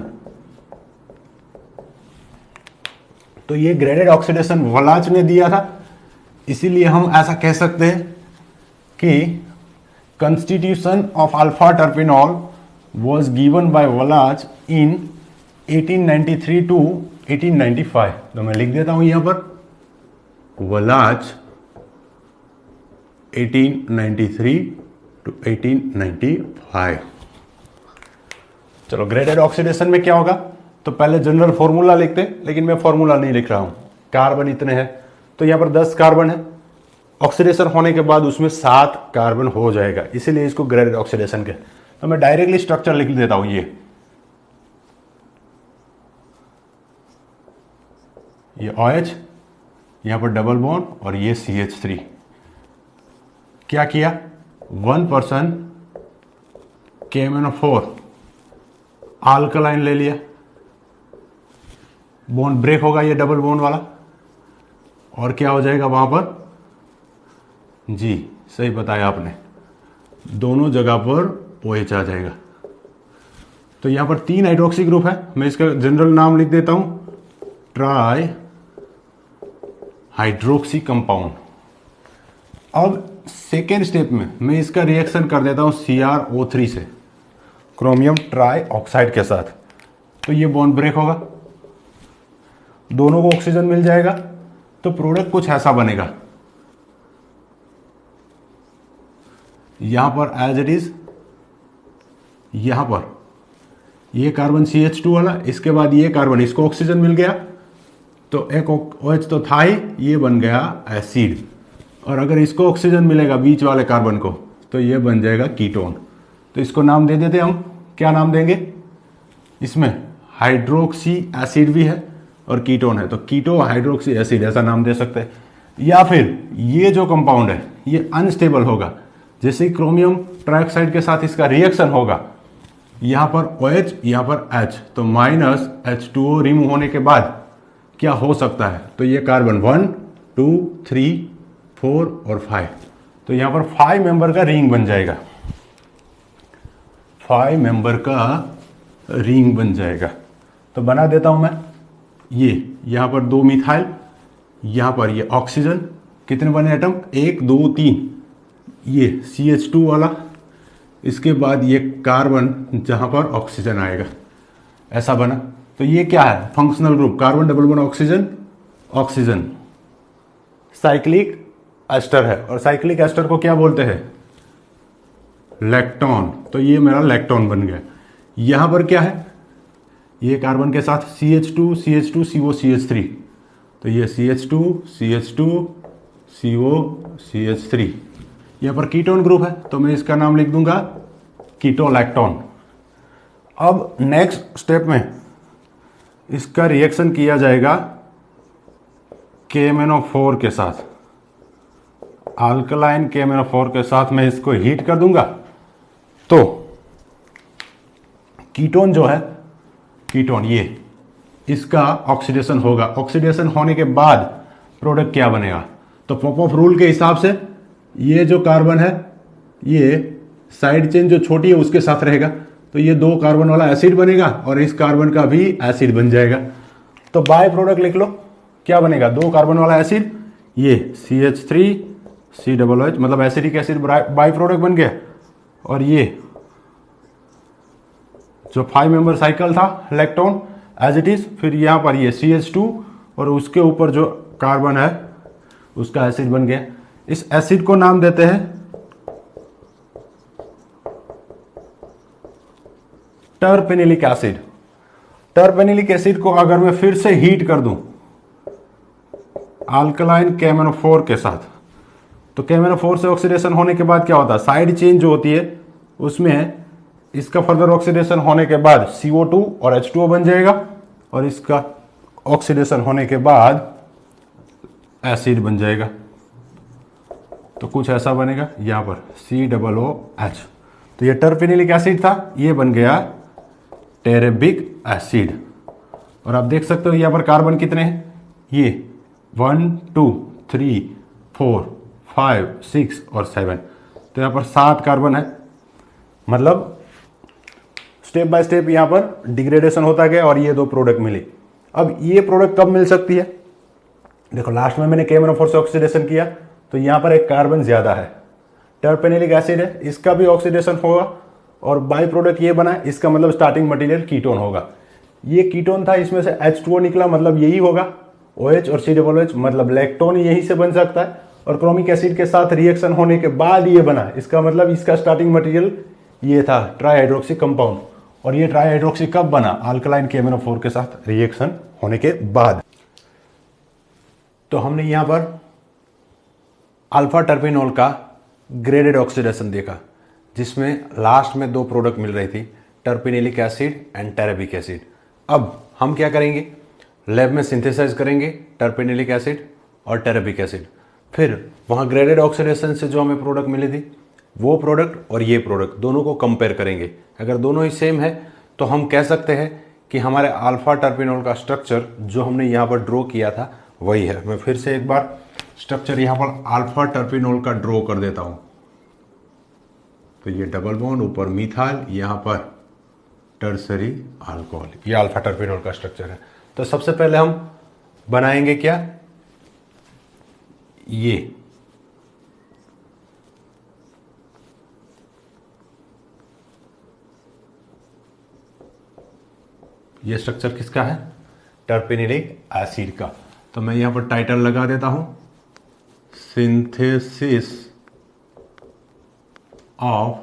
तो ये ग्रेडेड ऑक्सीडेशन वलाच ने दिया था, इसीलिए हम ऐसा कह सकते हैं कि constitution of alpha terpineol was given by वलाच in 1893 to 1895। तो मैं लिख देता हूं यहां पर वलाच 1893 to 1895। चलो, ग्रेडेड ऑक्सीडेशन में क्या होगा? तो पहले जनरल फॉर्मूला लिखते हैं, लेकिन मैं फॉर्मूला नहीं लिख रहा हूं। कार्बन इतने हैं, तो यहां पर 10 कार्बन है। ऑक्सीडेशन होने के बाद उसमें 7 कार्बन हो जाएगा, इसीलिए इसको ग्रेडेड ऑक्सीडेशन के। तो मैं डायरेक्टली स्ट्रक्चर लिख देता हूं। ये OH, यहां पर डबल बॉन्ड और ये CH3। क्या किया? 1% KMnO4 अल्कलाइन ले लिया, बॉन्ड ब्रेक होगा ये डबल बॉन्ड वाला, और क्या हो जाएगा वहां पर? जी सही बताया आपने, दोनों जगह पर OH आ जाएगा। तो यहां पर 3 हाइड्रोक्सी ग्रुप है। मैं इसका जनरल नाम लिख देता हूं, ट्राई हाइड्रोक्सी कंपाउंड। अब सेकेंड स्टेप में मैं इसका रिएक्शन कर देता हूं CrO3 से, क्रोमियम ट्राई ऑक्साइड के साथ। तो ये बॉन्ड ब्रेक होगा, दोनों को ऑक्सीजन मिल जाएगा, तो प्रोडक्ट कुछ ऐसा बनेगा। यहां पर एज इट इज, यहां पर ये कार्बन CH2 वाला, इसके बाद ये कार्बन, इसको ऑक्सीजन मिल गया, तो एक OH तो था ही, ये बन गया एसिड। और अगर इसको ऑक्सीजन मिलेगा बीच वाले कार्बन को, तो ये बन जाएगा कीटोन। तो इसको नाम दे देते हम। क्या नाम देंगे? इसमें हाइड्रोक्सी एसिड भी है और कीटोन है, तो कीटो हाइड्रोक्सी एसिड ऐसा नाम दे सकते हैं। या फिर ये जो कंपाउंड है ये अनस्टेबल होगा, जैसे क्रोमियम ट्राइऑक्साइड के साथ इसका रिएक्शन होगा, यहां पर OH यहां पर H, तो माइनस H2O रिमूव होने के बाद क्या हो सकता है? तो ये कार्बन 1, 2, 3, 4 और 5, तो यहां पर 5 मेंबर का रिंग बन जाएगा। 5 मेंबर का रिंग बन जाएगा। तो बना देता हूं मैं। ये यहां पर 2 मिथाइल, यहां पर ये ऑक्सीजन, कितने बने एटम? 1, 2, 3। ये CH2 वाला, इसके बाद ये कार्बन जहां पर ऑक्सीजन आएगा, ऐसा बना। तो ये क्या है? Functional group, carbon double bond oxygen, oxygen. Cyclic ester है, और साइक्लिक एस्टर को क्या बोलते हैं? लैक्टोन। तो ये मेरा लैक्टोन बन गया। यहां पर क्या है? ये कार्बन के साथ CH2, CH2, CO, CH3, तो ये CH2, CH2, CO, CH3। यहां पर कीटोन ग्रुप है, तो मैं इसका नाम लिख दूंगा कीटोलैक्टोन। अब नेक्स्ट स्टेप में इसका रिएक्शन किया जाएगा KMnO4 के साथ, अल्कलाइन KMnO4 के साथ मैं इसको हीट कर दूंगा। तो कीटोन जो है, कीटोन ये, इसका ऑक्सीडेशन होगा। ऑक्सीडेशन होने के बाद प्रोडक्ट क्या बनेगा? तो पॉप-ऑफ रूल के हिसाब से ये जो कार्बन है, ये साइड चेन जो छोटी है उसके साथ रहेगा, तो ये 2 कार्बन वाला एसिड बनेगा और इस कार्बन का भी एसिड बन जाएगा। तो बाय प्रोडक्ट लिख लो, क्या बनेगा? 2 कार्बन वाला एसिड, ये CH3 COOH, मतलब एसिडिक एसिड बाय प्रोडक्ट बन गया। और ये जो 5 मेंबर साइकिल था इलेक्ट्रॉन एज इट इज, फिर यहां पर ये CH2 और उसके ऊपर जो कार्बन है उसका एसिड बन गया। इस एसिड को नाम देते हैं टर्पेनिलिक एसिड। टर्पेनिलिक एसिड को अगर मैं फिर से हीट कर दूं अल्कलाइन KMnO4 के साथ, तो KMnO4 से ऑक्सीडेशन होने के बाद क्या होता है, साइड चेन जो होती है उसमें इसका फर्दर ऑक्सीडेशन होने के बाद CO2 और H2O बन जाएगा, और इसका ऑक्सीडेशन होने के बाद एसिड बन जाएगा। तो कुछ ऐसा बनेगा यहां पर COOH। तो ये टर्पेनिलिक एसिड था, ये बन गया टेरेबिक एसिड। और आप देख सकते हो यहां पर कार्बन कितने हैं, ये 1 2 3 4 5 6 और 7। तो यहां पर 7 कार्बन है। मतलब स्टेप बाय स्टेप यहां पर डिग्रेडेशन होता गया और ये 2 प्रोडक्ट मिले। अब ये प्रोडक्ट कब मिल सकती है, देखो लास्ट में मैंने KMnO4 से ऑक्सीडेशन किया तो यहां पर एक कार्बन ज्यादा है, टर्पेनिलिक एसिड है, इसका भी ऑक्सीडेशन होगा और बाई प्रोडक्ट ये बना, इसका मतलब स्टार्टिंग मटेरियल कीटोन होगा। ये कीटोन था, इसमें से H2O निकला, मतलब यही होगा OH और COOH, मतलब लैक्टोन यहीं से बन सकता है। और क्रोमिक एसिड के साथ रिएक्शन होने के बाद ये बना, इसका मतलब इसका स्टार्टिंग मटेरियल ये था ट्राईहाइड्रोक्सी कंपाउंड। और ये ट्राईहाइड्रोक्सी कब बना, अल्कलाइन KMnO4 के साथ रिएक्शन होने के बाद। तो हमने यहां पर अल्फा टर्पेनॉल का ग्रेडेड ऑक्सीडेशन देखा, जिसमें लास्ट में 2 प्रोडक्ट मिल रही थी, टर्पेनिलिक एसिड एंड टेरेबिक एसिड। अब हम क्या करेंगे, लैब में सिंथेसाइज करेंगे टर्पेनिलिक एसिड और टेरेबिक एसिड, फिर वहां ग्रेडेड ऑक्सीडेशन से जो हमें प्रोडक्ट मिली थी वो प्रोडक्ट और ये प्रोडक्ट दोनों को कंपेयर करेंगे। अगर दोनों ही सेम है तो हम कह सकते हैं कि हमारे अल्फा टर्पेनॉल का स्ट्रक्चर जो हमने यहाँ पर ड्रॉ किया था वही है। मैं फिर से एक बार स्ट्रक्चर यहाँ पर अल्फा टर्पेनॉल का ड्रॉ कर देता हूँ। तो ये डबल बॉन्ड, ऊपर मिथाइल, यहाँ पर टर्सरी अल्कोहल, ये अल्फा टर्पेनॉल का स्ट्रक्चर है। तो सबसे पहले हम बनाएंगे क्या, ये स्ट्रक्चर किसका है, टर्पेनिलिक एसिड का। तो मैं यहां पर टाइटल लगा देता हूं, सिंथेसिस ऑफ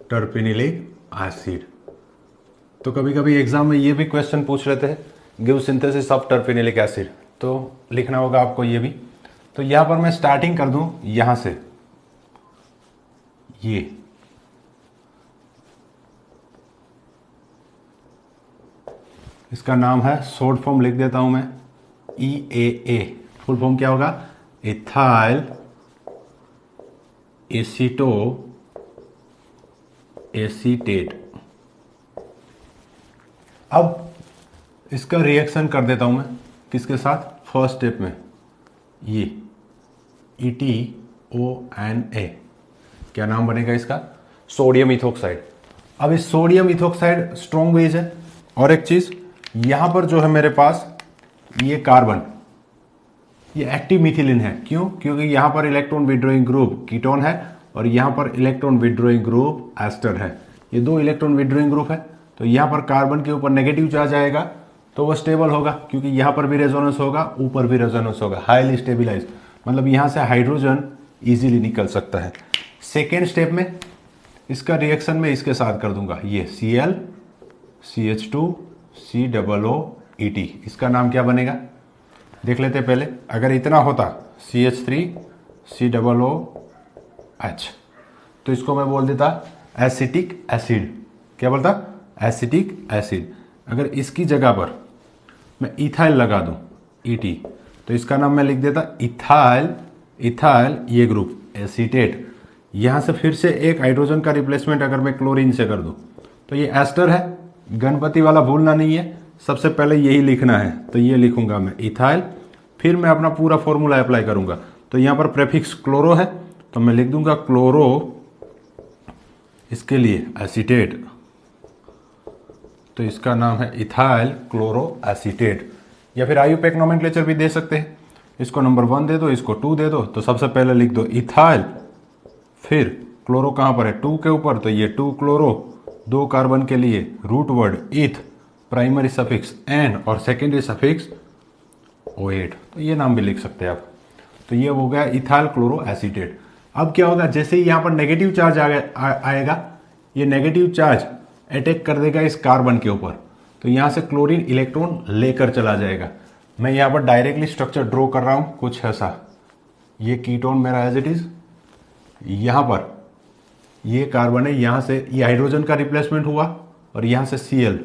टर्पेनिलिक एसिड। तो कभी कभी एग्जाम में ये भी क्वेश्चन पूछ लेते हैं, give synthesis of terpenylic acid, तो लिखना होगा आपको ये भी। तो यहां पर मैं स्टार्टिंग कर दूं यहां से, ये इसका नाम है, शॉर्ट फॉर्म लिख देता हूं मैं EAA। फुल फॉर्म क्या होगा, इथाइल एसीटो एसीटेट। अब इसका रिएक्शन कर देता हूं मैं किसके साथ, फर्स्ट स्टेप में ये ETONA, क्या नाम बनेगा इसका, सोडियम इथोक्साइड। अब इस सोडियम इथोक्साइड स्ट्रॉन्ग बेस है। और एक चीज यहां पर जो है मेरे पास ये कार्बन, ये एक्टिव मिथिलिन है। क्यों, क्योंकि यहां पर इलेक्ट्रॉन विड्रॉइंग ग्रुप कीटोन है और यहां पर इलेक्ट्रॉन विड्रॉइंग ग्रुप एस्टर है। ये 2 इलेक्ट्रॉन विड्रॉइंग ग्रुप है। तो यहां पर कार्बन के ऊपर नेगेटिव चार्ज आएगा तो वो स्टेबल होगा, क्योंकि यहां पर भी रेजोनेंस होगा, ऊपर भी रेजोनेंस होगा, हाईली स्टेबिलाइज, मतलब यहां से हाइड्रोजन इजीली निकल सकता है। सेकेंड स्टेप में इसका रिएक्शन में इसके साथ कर दूंगा, ये Cl CH2 COOET, इसका नाम क्या बनेगा देख लेते हैं पहले। अगर इतना होता CH3 COOH तो इसको मैं बोल देता एसिटिक एसिड। क्या बोलता, एसिटिक एसिड। अगर इसकी जगह पर मैं इथाइल लगा दूं ET, तो इसका नाम मैं लिख देता इथाइल, इथाइल ये ग्रुप एसीटेट। यहां से फिर से एक हाइड्रोजन का रिप्लेसमेंट अगर मैं क्लोरीन से कर दूं तो ये एस्टर है, गणपति वाला भूलना नहीं है, सबसे पहले यही लिखना है। तो ये लिखूंगा मैं इथाइल, फिर मैं अपना पूरा फॉर्मूला अप्लाई करूंगा। तो यहां पर प्रेफिक्स क्लोरो है तो मैं लिख दूंगा क्लोरो, इसके लिए एसीटेट, तो इसका नाम है इथाइल क्लोरो एसीटेट। या फिर आयुपेक नोमेनक्लेचर भी दे सकते हैं। इसको नंबर 1 दे दो, इसको 2 दे दो, तो सबसे पहले लिख दो इथाइल, फिर क्लोरो कहाँ पर है 2 के ऊपर, तो ये 2 क्लोरो, 2 कार्बन के लिए रूट वर्ड इथ, प्राइमरी सफिक्स एन और सेकेंडरी सफिक्स O8, तो ये नाम भी लिख सकते हैं आप। तो ये हो गया इथाइल क्लोरो एसीटेट। अब क्या होगा, जैसे ही यहाँ पर नेगेटिव चार्ज आएगा, ये नेगेटिव चार्ज अटैक कर देगा इस कार्बन के ऊपर, तो यहाँ से क्लोरीन इलेक्ट्रॉन लेकर चला जाएगा। मैं यहाँ पर डायरेक्टली स्ट्रक्चर ड्रॉ कर रहा हूँ कुछ ऐसा। ये कीटोन मेरा एज इट इज, यहाँ पर ये कार्बन है, यहाँ से ये हाइड्रोजन का रिप्लेसमेंट हुआ और यहाँ से Cl,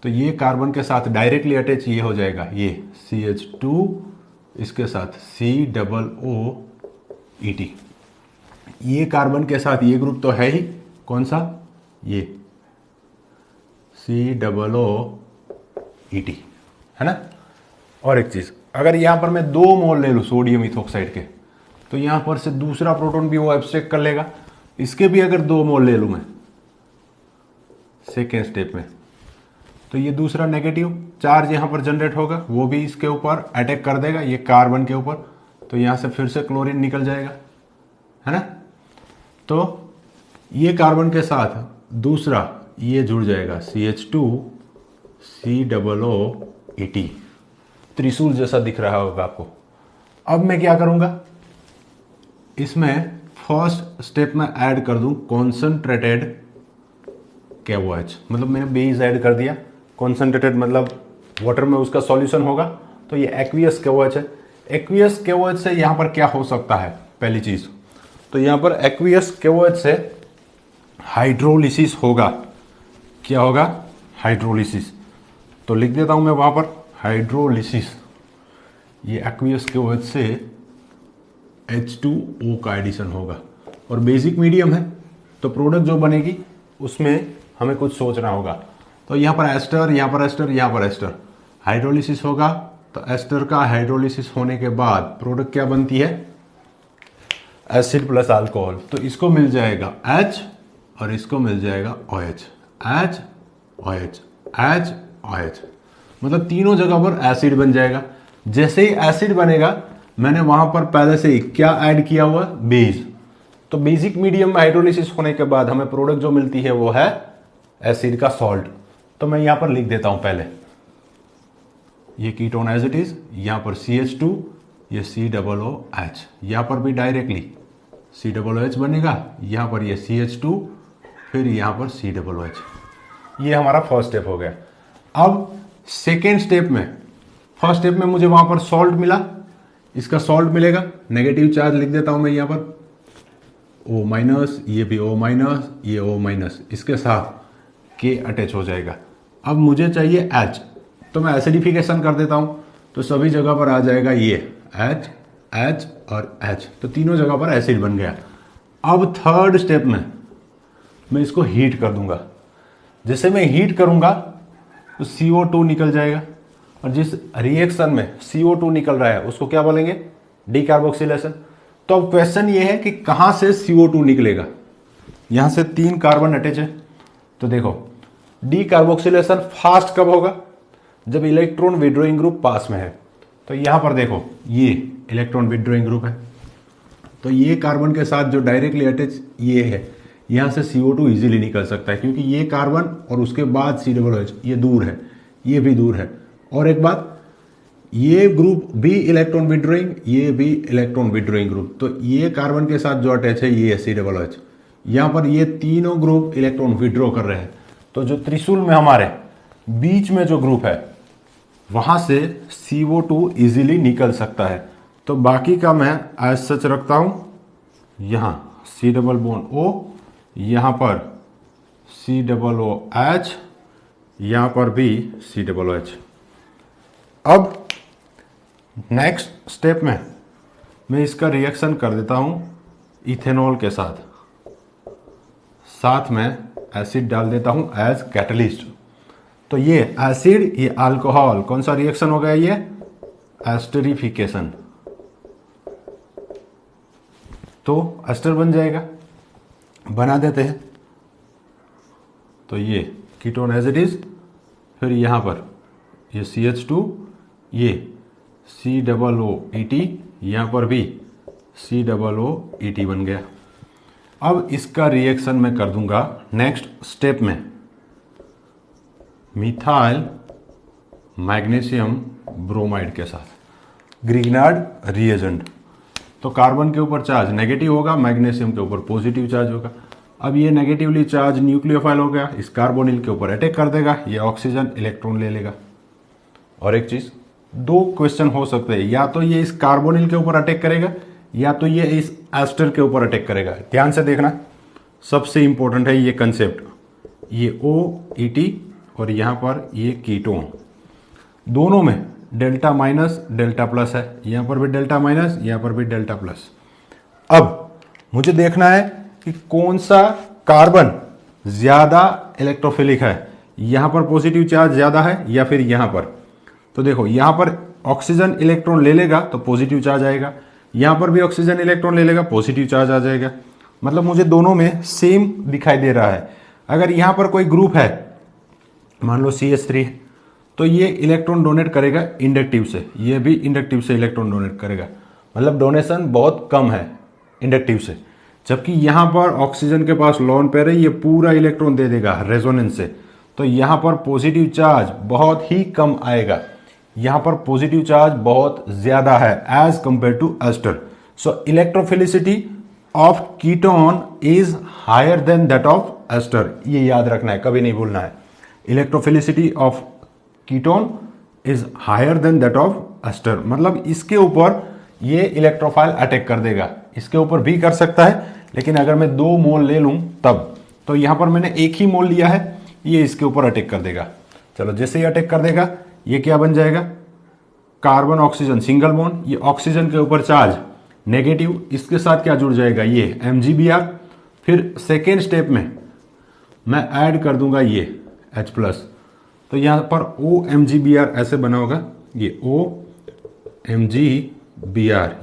तो ये कार्बन के साथ डायरेक्टली अटैच ये हो जाएगा, ये CH2 इसके साथ COOET। ये कार्बन के साथ ये ग्रुप तो है ही, कौन सा, ये COOET है ना। और एक चीज, अगर यहां पर मैं 2 मोल ले लूं सोडियम इथोक्साइड के, तो यहां पर से दूसरा प्रोटॉन भी वो एब्स्ट्रैक्ट कर लेगा। इसके भी अगर 2 मोल ले लूं मैं सेकेंड स्टेप में, तो ये दूसरा नेगेटिव चार्ज यहां पर जनरेट होगा, वो भी इसके ऊपर अटैक कर देगा, ये कार्बन के ऊपर, तो यहां से फिर से क्लोरीन निकल जाएगा, है ना। तो ये कार्बन के साथ दूसरा ये जुड़ जाएगा CH2 COOET, त्रिशूल जैसा दिख रहा होगा आपको। अब मैं क्या करूंगा, इसमें फर्स्ट स्टेप में ऐड कर दूं कॉन्सेंट्रेटेड KOH, मतलब मैंने बेस ऐड कर दिया। कॉन्सेंट्रेटेड मतलब वाटर में उसका सॉल्यूशन होगा, तो ये एक्वियस KOH है। एक्वियस KOH से यहां पर क्या हो सकता है, पहली चीज तो यहां पर एक्वियस KOH से हाइड्रोलिसिस होगा। क्या होगा, हाइड्रोलिसिस। तो लिख देता हूं मैं वहां पर हाइड्रोलिसिस। ये एक्वियस KOH से H2O का एडिशन होगा और बेसिक मीडियम है, तो प्रोडक्ट जो बनेगी उसमें हमें कुछ सोचना होगा। तो यहाँ पर एस्टर, यहाँ पर एस्टर, यहाँ पर एस्टर, हाइड्रोलिसिस होगा। तो एस्टर का हाइड्रोलिसिस होने के बाद प्रोडक्ट क्या बनती है, एसिड प्लस अल्कोहल। तो इसको मिल जाएगा H और इसको मिल जाएगा OH, H OH, H OH, मतलब तीनों जगह पर एसिड बन जाएगा। जैसे ही एसिड बनेगा, मैंने वहां पर पहले से ही क्या ऐड किया हुआ, बेस। तो बेसिक मीडियम में हाइड्रोलिसिस होने के बाद हमें प्रोडक्ट जो मिलती है वो है एसिड का सॉल्ट। तो मैं यहां पर लिख देता हूं पहले ये कीटोन एज इट इज, यहां पर CH2, ये COOH, यहां पर भी डायरेक्टली COOH बनेगा, यहां पर ये CH2, फिर यहां पर COOH। ये हमारा फर्स्ट स्टेप हो गया। अब सेकेंड स्टेप में, फर्स्ट स्टेप में मुझे वहां पर सॉल्ट मिला, इसका सॉल्ट मिलेगा, नेगेटिव चार्ज लिख देता हूं मैं यहां पर O-, ये भी O-, ये O-, इसके साथ K अटैच हो जाएगा। अब मुझे चाहिए H, तो मैं एसिडिफिकेशन कर देता हूं, तो सभी जगह पर आ जाएगा ये H, H और H, तो तीनों जगह पर एसिड बन गया। अब थर्ड स्टेप में मैं इसको हीट कर दूंगा। जैसे मैं हीट करूंगा तो CO2 निकल जाएगा, और जिस रिएक्शन में CO2 निकल रहा है उसको क्या बोलेंगे, डीकार्बोक्सिलेशन। तो अब क्वेश्चन ये है कि कहां से CO2 निकलेगा। यहां से 3 कार्बन अटैच है, तो देखो डीकार्बोक्सिलेशन फास्ट कब होगा, जब इलेक्ट्रॉन विड्रॉइंग ग्रुप पास में है। तो यहां पर देखो ये इलेक्ट्रॉन विड्रॉइंग ग्रुप है, तो ये कार्बन के साथ जो डायरेक्टली अटैच ये है, यहां से CO2 इजीली निकल सकता है, क्योंकि ये कार्बन और उसके बाद COOH ये दूर है, ये भी दूर है। और एक बात, ये ग्रुप भी इलेक्ट्रॉन विड्रॉइंग, ये भी इलेक्ट्रॉन विड्रॉइंग ग्रुप, तो ये कार्बन के साथ जो अटैच है ये COOH, यहां पर ये तीनों ग्रुप इलेक्ट्रॉन विड्रॉ कर रहे हैं। तो जो त्रिशूल में हमारे बीच में जो ग्रुप है वहां से CO2 इजीली निकल सकता है। तो बाकी का मैं एज सच रखता हूं, यहां C+O, यहां पर COOH, यहां पर भी COOH। अब नेक्स्ट स्टेप में मैं इसका रिएक्शन कर देता हूं इथेनॉल के साथ, साथ में एसिड डाल देता हूं एज कैटलिस्ट। तो ये एसिड, ये अल्कोहल, कौन सा रिएक्शन हो गया, ये एस्टरिफिकेशन। तो एस्टर बन जाएगा, बना देते हैं। तो ये कीटोन एज इट इज, फिर यहां पर ये CH2, ये COOET, यहाँ पर भी COOET बन गया। अब इसका रिएक्शन मैं कर दूंगा नेक्स्ट स्टेप में मिथाइल मैग्नीशियम ब्रोमाइड के साथ, ग्रिग्नार्ड रिएजेंट। तो कार्बन के ऊपर चार्ज नेगेटिव होगा, मैग्नीशियम के ऊपर पॉजिटिव चार्ज होगा। अब ये नेगेटिवली चार्ज न्यूक्लियोफाइल हो गया, इस कार्बोनिल के ऊपर अटैक कर देगा, ये ऑक्सीजन इलेक्ट्रॉन ले लेगा। और एक चीज, दो क्वेश्चन हो सकते हैं, या तो ये इस कार्बोनिल के ऊपर अटैक करेगा या तो ये इस एस्टर के ऊपर अटैक करेगा। ध्यान से देखना, सबसे इंपॉर्टेंट है ये कंसेप्ट, ये OET और यहां पर ये कीटोन, दोनों में डेल्टा माइनस डेल्टा प्लस है, यहां पर भी डेल्टा माइनस, यहां पर भी डेल्टा प्लस। अब मुझे देखना है कि कौन सा कार्बन ज्यादा इलेक्ट्रोफिलिक है, यहां पर पॉजिटिव चार्ज ज्यादा है या फिर यहां पर। तो देखो यहां पर ऑक्सीजन इलेक्ट्रॉन ले लेगा तो पॉजिटिव चार्ज आएगा, यहां पर भी ऑक्सीजन इलेक्ट्रॉन ले लेगा, पॉजिटिव चार्ज आ जाएगा। मतलब मुझे दोनों में सेम दिखाई दे रहा है। अगर यहां पर कोई ग्रुप है, मान लो CH3, तो ये इलेक्ट्रॉन डोनेट करेगा इंडक्टिव से, ये भी इंडक्टिव से इलेक्ट्रॉन डोनेट करेगा। मतलब डोनेशन बहुत कम है इंडक्टिव से। जबकि यहां पर ऑक्सीजन के पास लोन पेयर है, ये पूरा इलेक्ट्रॉन दे देगा रेजोनेंस से, तो यहां पर पॉजिटिव चार्ज बहुत ही कम आएगा, यहां पर पॉजिटिव चार्ज बहुत ज्यादा है as compare to ester. So electrophilicity of ketone is higher than that of ester. ये याद रखना है, कभी नहीं भूलना है। Electrophilicity of ketone is higher than that of ester, मतलब इसके ऊपर ये इलेक्ट्रोफाइल अटैक कर देगा, इसके ऊपर भी कर सकता है, लेकिन अगर मैं 2 मोल ले लूं तब, तो यहां पर मैंने 1 ही मोल लिया है, ये इसके ऊपर अटैक कर देगा। चलो जैसे ही अटैक कर देगा, ये क्या बन जाएगा, कार्बन ऑक्सीजन सिंगल बॉन्ड, ये ऑक्सीजन के ऊपर चार्ज नेगेटिव, इसके साथ क्या जुड़ जाएगा, ये MgBr। फिर सेकेंड स्टेप में मैं ऐड कर दूंगा ये H+, तो यहां पर OMgBr ऐसे बना होगा, ये OMgBr,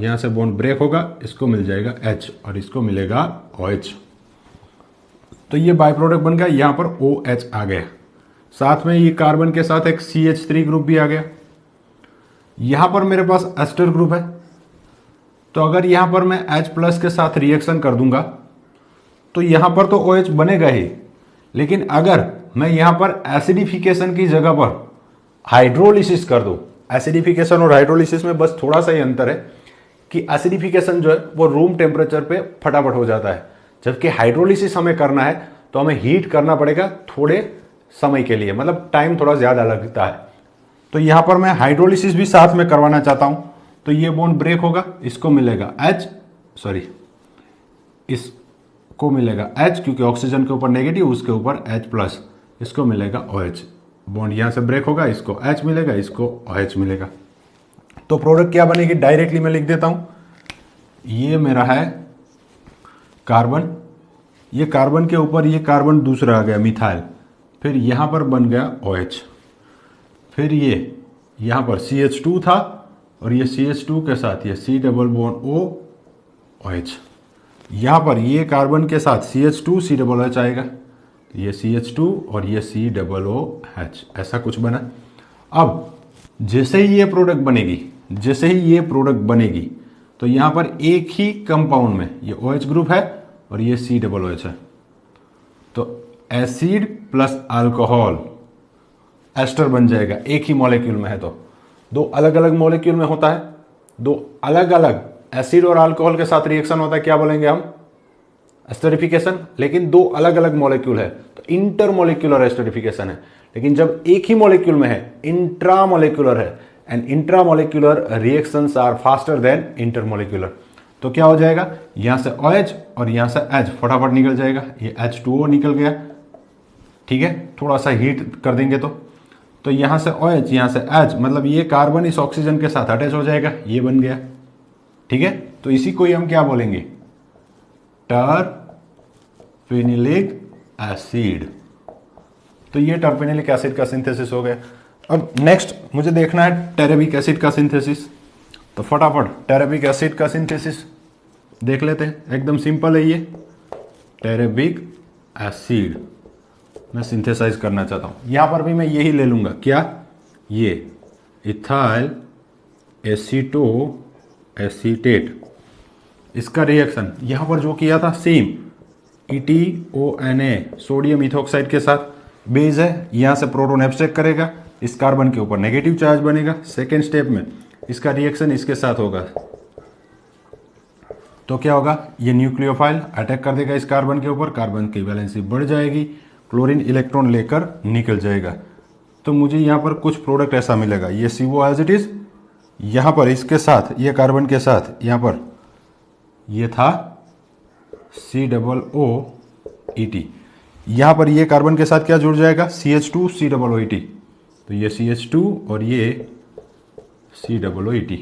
यहां से बॉन्ड ब्रेक होगा, इसको मिल जाएगा H और इसको मिलेगा OH। तो ये बाय प्रोडक्ट बन गया, यहां पर OH आ गया, साथ में ये कार्बन के साथ एक CH3 ग्रुप भी आ गया। यहां पर मेरे पास एस्टर ग्रुप है, तो अगर यहां पर मैं H+ के साथ रिएक्शन कर दूंगा तो यहां पर तो OH बनेगा ही, लेकिन अगर मैं यहां पर एसिडिफिकेशन की जगह पर हाइड्रोलिसिस कर दूं, एसिडिफिकेशन और हाइड्रोलिसिस में बस थोड़ा सा ही अंतर है कि एसिडिफिकेशन जो है वो रूम टेम्परेचर पे फटाफट हो जाता है, जबकि हाइड्रोलिसिस हमें करना है तो हमें हीट करना पड़ेगा थोड़े समय के लिए, मतलब टाइम थोड़ा ज्यादा लगता है। तो यहां पर मैं हाइड्रोलिसिस भी साथ में करवाना चाहता हूं, तो ये बॉन्ड ब्रेक होगा, इसको मिलेगा इसको मिलेगा H, क्योंकि ऑक्सीजन के ऊपर नेगेटिव, उसके ऊपर H+, इसको मिलेगा OH। बॉन्ड यहां से ब्रेक होगा, इसको H मिलेगा, इसको OH मिलेगा। तो प्रोडक्ट क्या बनेगी, डायरेक्टली मैं लिख देता हूं, ये मेरा है कार्बन, ये कार्बन के ऊपर ये कार्बन दूसरा आ गया मिथाइल, फिर यहां पर बन गया OH, फिर ये यहां पर CH2 था और ये CH2 के साथ ये C डबल बॉन्ड OH, यहां पर ये कार्बन के साथ CH2 C डबल OH आएगा, ये CH2 और ये C डबल OH, ऐसा कुछ बना। अब जैसे ही ये प्रोडक्ट बनेगी, तो यहां पर एक ही कंपाउंड में ये OH ग्रुप है और ये C डबल OH है, तो एसिड प्लस अल्कोहल एस्टर बन जाएगा, एक ही मॉलिक्यूल में है। तो 2 अलग अलग मॉलिक्यूल में होता है, 2 अलग अलग एसिड और अल्कोहल के साथ रिएक्शन होता है, क्या बोलेंगे हम, एस्टरिफिकेशन। लेकिन 2 अलग अलग मॉलिक्यूल है तो इंटरमोलिक्यूलर एस्टरिफिकेशन है। लेकिन जब एक ही मॉलिक्यूल में है, इंट्रामोलिक्यूलर है, and intramolecular reactions are faster than intermolecular, तो क्या हो जाएगा, यहां से OH और यहां से H फटाफट निकल जाएगा, ये H2O निकल गया, ठीक है, थोड़ा सा हीट कर देंगे तो यहां से OH यहां से H, मतलब ये कार्बन इस ऑक्सीजन के साथ अटैच हो जाएगा, ये बन गया, ठीक है। तो इसी को ही हम क्या बोलेंगे, टरफेनिलिक एसिड। तो ये टरफेनिलिक एसिड का सिंथेसिस हो गया। अब नेक्स्ट मुझे देखना है टेरेबिक एसिड का सिंथेसिस, तो फटाफट टेरेबिक एसिड का सिंथेसिस देख लेते हैं, एकदम सिंपल है ये। टेरेबिक एसिड मैं सिंथेसाइज करना चाहता हूं, यहां पर भी मैं यही ले लूंगा, क्या, ये इथाइल एसीटो एसीटेट, इसका रिएक्शन यहां पर जो किया था सेम, ETONA सोडियम इथोक्साइड के साथ, बेस है, यहां से प्रोटॉन एब्स्ट्रैक्ट करेगा, इस कार्बन के ऊपर नेगेटिव चार्ज बनेगा। सेकेंड स्टेप में इसका रिएक्शन इसके साथ होगा, तो क्या होगा, ये न्यूक्लियोफाइल अटैक कर देगा इस कार्बन के ऊपर, कार्बन की वैलेंसी बढ़ जाएगी, क्लोरीन इलेक्ट्रॉन लेकर निकल जाएगा। तो मुझे यहाँ पर कुछ प्रोडक्ट ऐसा मिलेगा, ये CO एज इट इज, यहाँ पर इसके साथ, ये कार्बन के साथ यहाँ पर ये था COOET, यहाँ पर ये कार्बन के साथ क्या जुड़ जाएगा, CH2 COOET, तो ये CH2 और ये COOET।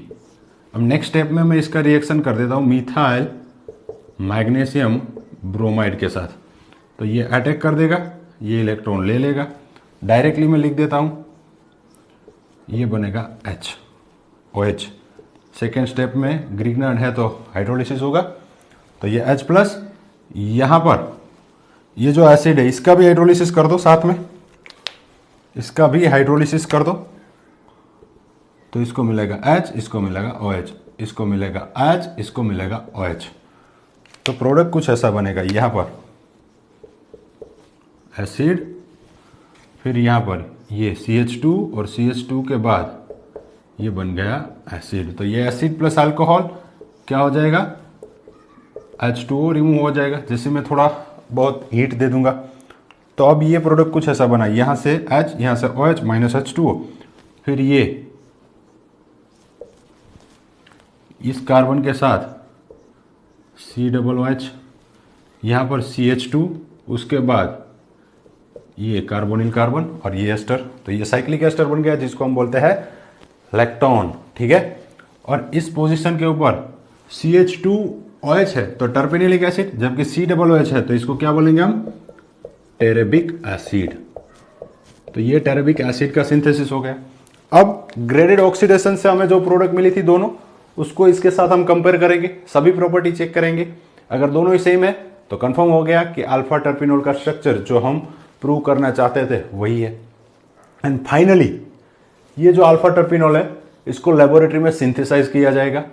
अब नेक्स्ट स्टेप में मैं इसका रिएक्शन कर देता हूँ मिथाइल मैग्नीशियम ब्रोमाइड के साथ, तो ये अटैक कर देगा, ये इलेक्ट्रॉन ले लेगा, डायरेक्टली मैं लिख देता हूँ, ये बनेगा OH। सेकेंड स्टेप में ग्रिग्नार्ड है तो हाइड्रोलिसिस होगा, तो ये H+, यहाँ पर ये जो एसिड है इसका भी हाइड्रोलिसिस कर दो, साथ में इसका भी हाइड्रोलिसिस कर दो, तो इसको मिलेगा H, इसको मिलेगा OH, इसको मिलेगा H, इसको मिलेगा OH। तो प्रोडक्ट कुछ ऐसा बनेगा, यहाँ पर एसिड, फिर यहाँ पर ये CH2 और CH2 के बाद ये बन गया एसिड, तो ये एसिड प्लस अल्कोहल क्या हो जाएगा, H2O रिमूव हो जाएगा, जिससे मैं थोड़ा बहुत हीट दे दूंगा। तो अब ये प्रोडक्ट कुछ ऐसा बना, यहाँ से H, यहाँ से OH माइनस H2O, फिर ये इस कार्बन के साथ COOH, यहाँ पर CH2, उसके बाद ये कार्बोनिल कार्बन और ये एस्टर, तो ये साइक्लिक एस्टर बन गया जिसको हम बोलते हैं लैक्टोन, ठीक है। और इस पोजीशन के ऊपर CH2OH है तो टर्पेनिलिक एसिड, जबकि COOH है तो इसको क्या बोलेंगे हम, टेरेबिक एसिड। तो ये टेरेबिक एसिड का सिंथेसिस हो गया। अब ग्रेडेड ऑक्सीडेशन से हमें जो प्रोडक्ट मिली थी दोनों, उसको इसके साथ हम कंपेयर करेंगे, सभी प्रॉपर्टी चेक करेंगे, अगर दोनों ही सेम है तो कंफर्म हो गया कि अल्फा टर्पिनोल का स्ट्रक्चर जो हम प्रूव करना चाहते थे वही है। एंड फाइनली ये जो अल्फा टर्पिनोल है इसको लेबोरेटरी में सिंथेसाइज किया जाएगा,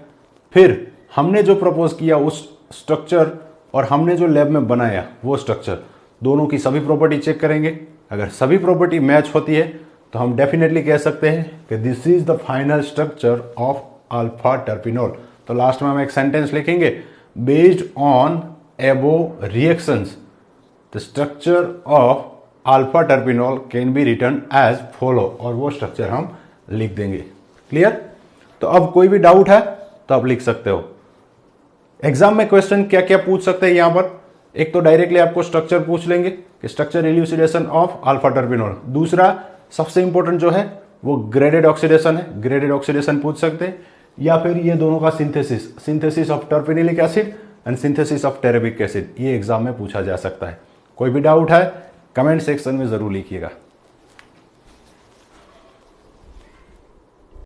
फिर हमने जो प्रपोज किया उस स्ट्रक्चर और हमने जो लैब में बनाया वो स्ट्रक्चर, दोनों की सभी प्रॉपर्टी चेक करेंगे। अगर सभी प्रॉपर्टी मैच होती है तो हम डेफिनेटली कह सकते हैं कि this is the final structure of alpha terpineol. तो लास्ट में हम एक सेंटेंस लिखेंगे, based on above reactions the structure of alpha terpineol can be written as follow, और वो स्ट्रक्चर हम लिख देंगे। क्लियर? तो अब कोई भी डाउट है तो आप लिख सकते हो। एग्जाम में क्वेश्चन क्या क्या पूछ सकते हैं यहां पर, एक तो डायरेक्टली आपको स्ट्रक्चर पूछ लेंगे कि structure elucidation of alpha terpineol, दूसरा सबसे इंपॉर्टेंट जो है वो ग्रेडेड ऑक्सीडेशन है, ग्रेडेड ऑक्सीडेशन पूछ सकते हैं, या फिर ये दोनों का synthesis of terpenylic acid and synthesis of terebic acid, ये एग्जाम में पूछा जा सकता है। कोई भी डाउट है कमेंट सेक्शन में जरूर लिखिएगा।